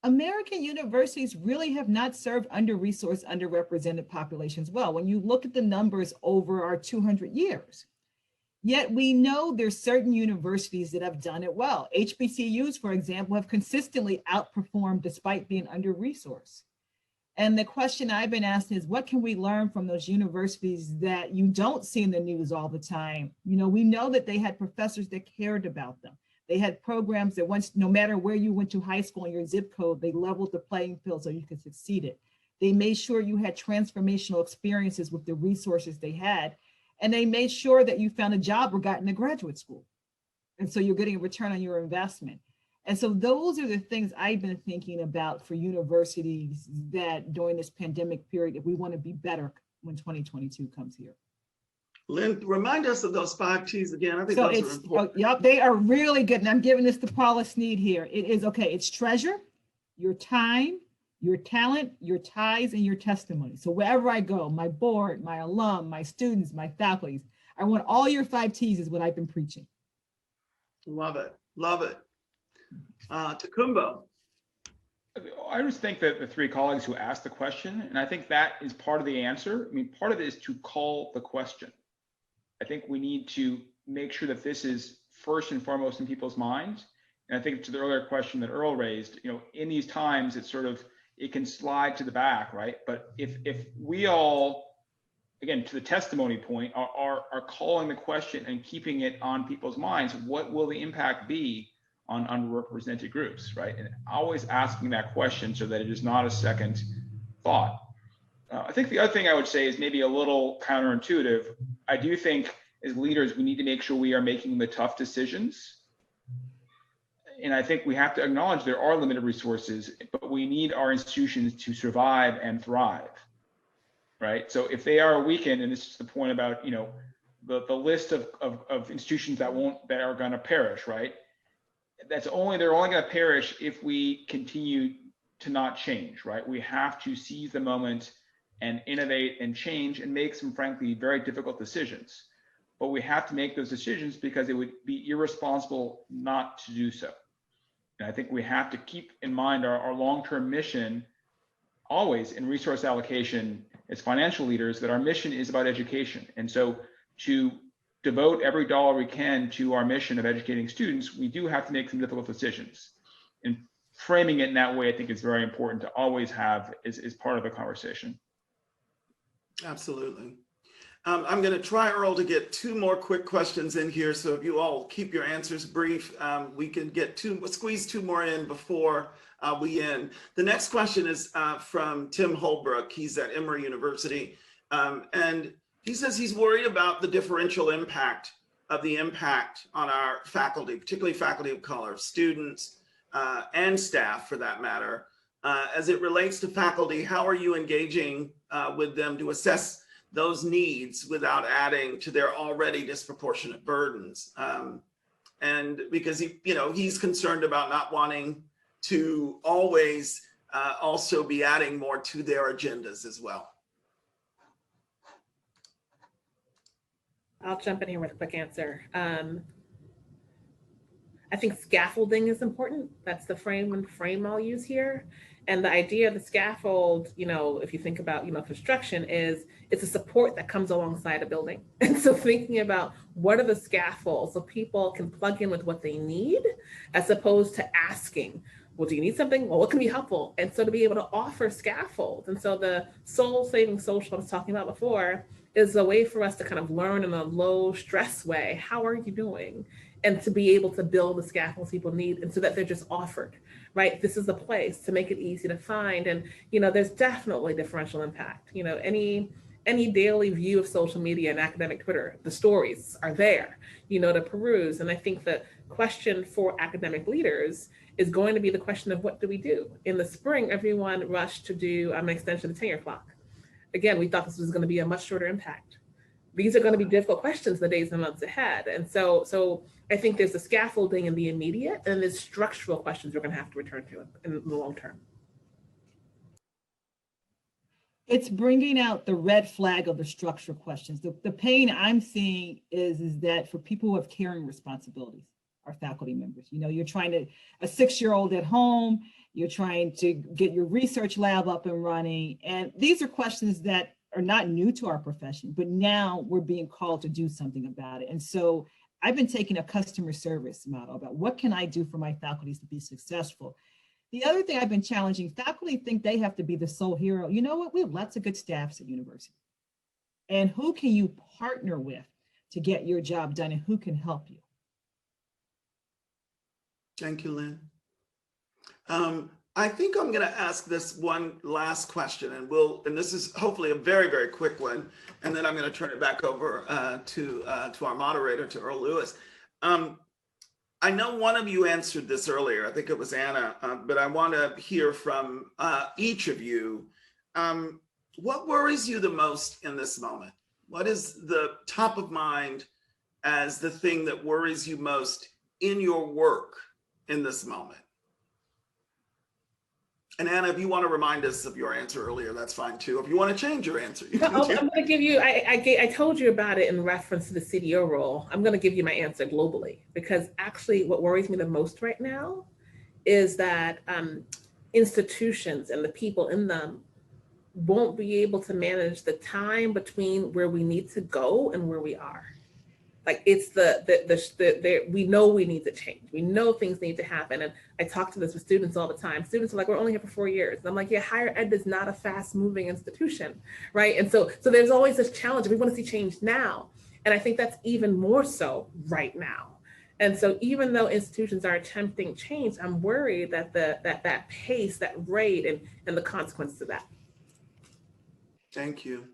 American universities really have not served under-resourced, underrepresented populations well. When you look at the numbers over our 200 years, yet we know there's certain universities that have done it well. HBCUs, for example, have consistently outperformed despite being under-resourced. And the question I've been asking is, what can we learn from those universities that you don't see in the news all the time? We know that they had professors that cared about them. They had programs that once, no matter where you went to high school and your zip code, they leveled the playing field so you could succeed it. They made sure you had transformational experiences with the resources they had. And they made sure that you found a job or got into graduate school. And so you're getting a return on your investment. And so those are the things I've been thinking about for universities that during this pandemic period, if we want to be better when 2022 comes here. Lynn, remind us of those 5 T's again. I think those are important. Yep, they are really good. And I'm giving this to Paula Sneed here. It is, okay, it's treasure, your time, your talent, your ties, and your testimony. So wherever I go, my board, my alum, my students, my faculties, I want all your 5 T's is what I've been preaching. Love it, love it. Tokumbo. I just think that the 3 colleagues who asked the question, and I think that is part of the answer. I mean, part of it is to call the question. I think we need to make sure that this is first and foremost in people's minds. And I think to the earlier question that Earl raised, in these times, it can slide to the back, right? But if we all, again, to the testimony point, are calling the question and keeping it on people's minds, what will the impact be on underrepresented groups, right? And always asking that question so that it is not a second thought. I think the other thing I would say is maybe a little counterintuitive. I do think as leaders, we need to make sure we are making the tough decisions. And I think we have to acknowledge there are limited resources, but we need our institutions to survive and thrive, right? So if they are weakened, and this is the point about, the list of institutions that are gonna perish, right? They're only going to perish if we continue to not change, right? We have to seize the moment and innovate and change and make some, frankly, very difficult decisions. But we have to make those decisions because it would be irresponsible not to do so. And I think we have to keep in mind our long-term mission always in resource allocation as financial leaders, that our mission is about education. And so to devote every dollar we can to our mission of educating students, we do have to make some difficult decisions. And framing it in that way, I think is very important to always have is part of the conversation. Absolutely. I'm going to try, Earl, to get 2 more quick questions in here. So if you all keep your answers brief, we can get squeeze 2 more in before we end. The next question is from Tim Holbrook. He's at Emory University. And he says he's worried about the differential impact on our faculty, particularly faculty of color, students, and staff for that matter. As it relates to faculty, how are you engaging with them to assess those needs without adding to their already disproportionate burdens? And because he's concerned about not wanting to always also be adding more to their agendas as well. I'll jump in here with a quick answer. I think scaffolding is important. That's the frame I'll use here. And the idea of the scaffold, if you think about, construction, it's a support that comes alongside a building. And so thinking about what are the scaffolds so people can plug in with what they need, as opposed to asking, well, do you need something? Well, what can be helpful? And so to be able to offer scaffolds. And so the soul-saving social I was talking about before is a way for us to kind of learn in a low stress way. How are you doing? And to be able to build the scaffolds people need, and so that they're just offered, right? This is a place to make it easy to find. And, there's definitely differential impact. Any any daily view of social media and academic Twitter. The stories are there, to peruse. And I think the question for academic leaders is going to be the question of what do we do? In the spring, everyone rushed to do an extension of the tenure clock. Again, we thought this was going to be a much shorter impact. These are going to be difficult questions in the days and months ahead. And so I think there's the scaffolding in the immediate, and there's structural questions we're going to have to return to in the long term. It's bringing out the red flag of the structural questions. The pain I'm seeing is that for people who have caring responsibilities, our faculty members, you're trying to, a 6-year-old at home, you're trying to get your research lab up and running. And these are questions that are not new to our profession, but now we're being called to do something about it. And so I've been taking a customer service model about what can I do for my faculties to be successful. The other thing I've been challenging, faculty think they have to be the sole hero. You know what? We have lots of good staffs at university. And who can you partner with to get your job done, and who can help you? Thank you, Lynn. I think I'm going to ask this one last question, and this is hopefully a very, very quick one, and then I'm going to turn it back over to our moderator, to Earl Lewis. I know one of you answered this earlier. I think it was Anna, but I want to hear from each of you. What worries you the most in this moment? What is the top of mind as the thing that worries you most in your work in this moment? And Anna, if you want to remind us of your answer earlier, that's fine too. If you want to change your answer, you can. I'm going to give you, I told you about it in reference to the CDO role. I'm going to give you my answer globally, because actually what worries me the most right now is that institutions and the people in them won't be able to manage the time between where we need to go and where we are. Like it's we know we need to change. We know things need to happen. And I talk to this with students all the time. Students are like, we're only here for 4 years. And I'm like, yeah, higher ed is not a fast moving institution, right? And so there's always this challenge. We want to see change now. And I think that's even more so right now. And so even though institutions are attempting change, I'm worried that that pace, that rate, and the consequences of that. Thank you.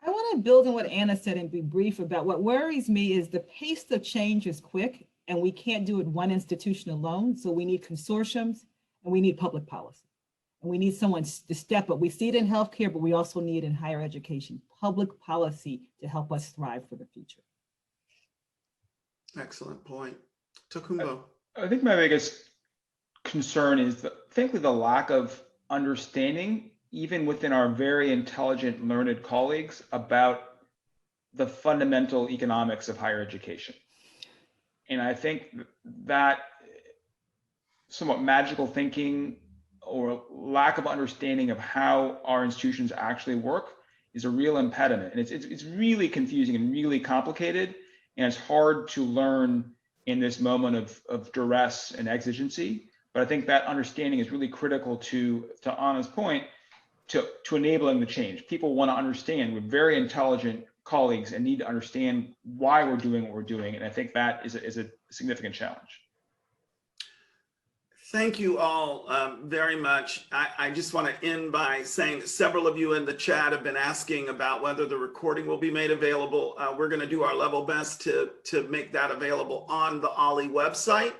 I want to build on what Anna said and be brief about what worries me is the pace of change is quick, and we can't do it one institution alone. So we need consortiums, and we need public policy, and we need someone to step up. We see it in healthcare, but we also need in higher education, public policy to help us thrive for the future. Excellent point. Tokumbo. I think my biggest concern is frankly the lack of understanding, even within our very intelligent, learned colleagues, about the fundamental economics of higher education. And I think that somewhat magical thinking or lack of understanding of how our institutions actually work is a real impediment. And it's really confusing and really complicated, and it's hard to learn in this moment of duress and exigency. But I think that understanding is really critical to Anna's point, to enabling the change. People want to understand. We're very intelligent colleagues and need to understand why we're doing what we're doing. And I think that is a significant challenge. Thank you all very much. I just want to end by saying that several of you in the chat have been asking about whether the recording will be made available. We're going to do our level best to make that available on the OLLI website.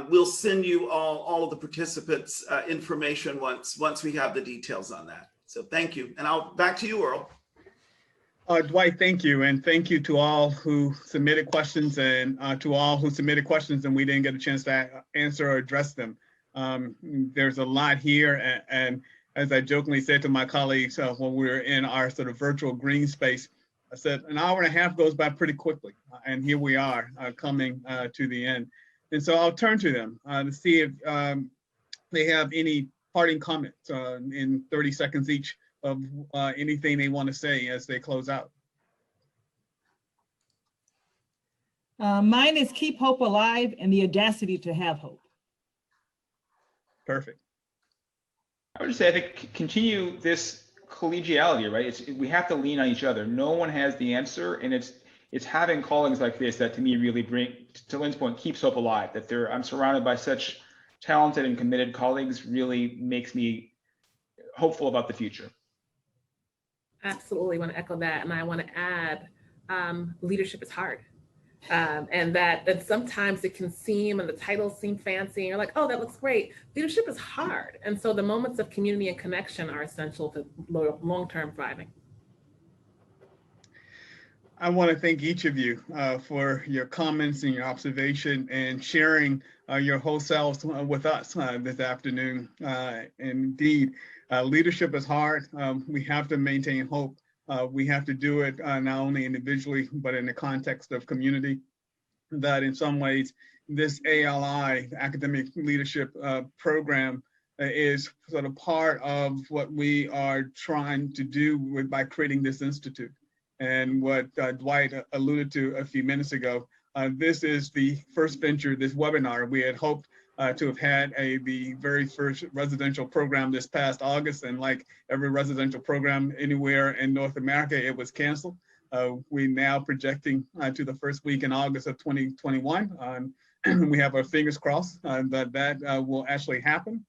We'll send you all of the participants information once we have the details on that. So thank you. And back to you, Earl. Dwight, thank you. And thank you to all who submitted questions, and to all who submitted questions and we didn't get a chance to answer or address them. There's a lot here. And as I jokingly said to my colleagues when we were in our sort of virtual green space, I said, an hour and a half goes by pretty quickly. And here we are coming to the end. And so I'll turn to them to see if they have any parting comments in 30 seconds each of anything they want to say as they close out. Mine is keep hope alive and the audacity to have hope. Perfect. I would just say, I think continue this collegiality, right? We have to lean on each other. No one has the answer, and it's having colleagues like this that to me really bring, to Lynn's point, keeps hope alive. That I'm surrounded by such talented and committed colleagues really makes me hopeful about the future. Absolutely want to echo that. And I want to add, leadership is hard. And that sometimes it can seem, and the titles seem fancy, and you're like, oh, that looks great. Leadership is hard. And so the moments of community and connection are essential to long-term thriving. I want to thank each of you for your comments and your observation and sharing your whole selves with us this afternoon. Indeed, leadership is hard. We have to maintain hope. We have to do it not only individually, but in the context of community. That in some ways, this ALI, Academic Leadership Program, is sort of part of what we are trying to do by creating this institute. And what Dwight alluded to a few minutes ago, this is the first venture, this webinar. We had hoped to have had the very first residential program this past August, and like every residential program anywhere in North America, it was canceled. We're now projecting to the first week in August of 2021. We have our fingers crossed that will actually happen.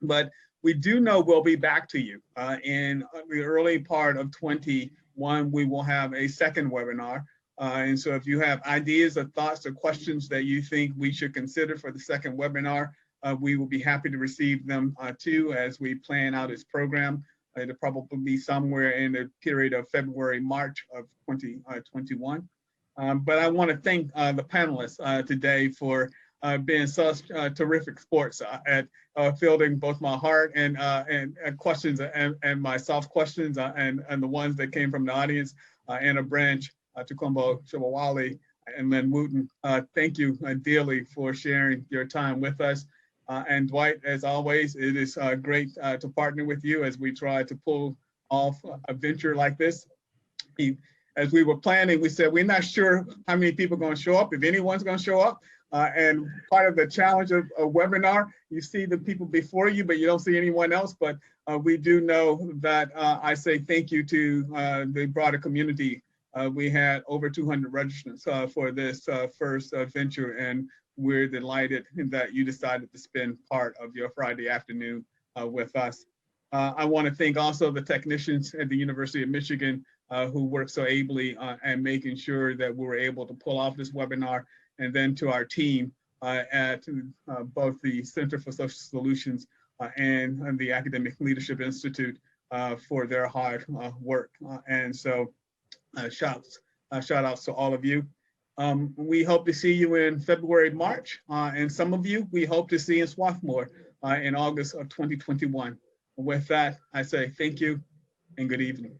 But we do know we'll be back to you in the early part of 2021. We will have a second webinar. And so if you have ideas or thoughts or questions that you think we should consider for the second webinar, we will be happy to receive them too as we plan out this program. It'll probably be somewhere in the period of February, March of 2021. But I want to thank the panelists today for being such terrific sports at fielding both my heart and questions and my soft questions and the ones that came from the audience. Anna Branch, Tokumbo Shobowale, and Lynn Wooten. Thank you dearly for sharing your time with us. And Dwight, as always, it is great to partner with you as we try to pull off a venture like this. As we were planning, we said, we're not sure how many people are going to show up, if anyone's going to show up. And part of the challenge of a webinar, you see the people before you, but you don't see anyone else. But we do know that I say thank you to the broader community. We had over 200 registrants for this first venture, and we're delighted that you decided to spend part of your Friday afternoon with us. I want to thank also the technicians at the University of Michigan who worked so ably and making sure that we were able to pull off this webinar, and then to our team at both the Center for Social Solutions and the Academic Leadership Institute for their hard work. And so shout outs to all of you. We hope to see you in February, March, and some of you we hope to see in Swarthmore in August of 2021. With that, I say thank you and good evening.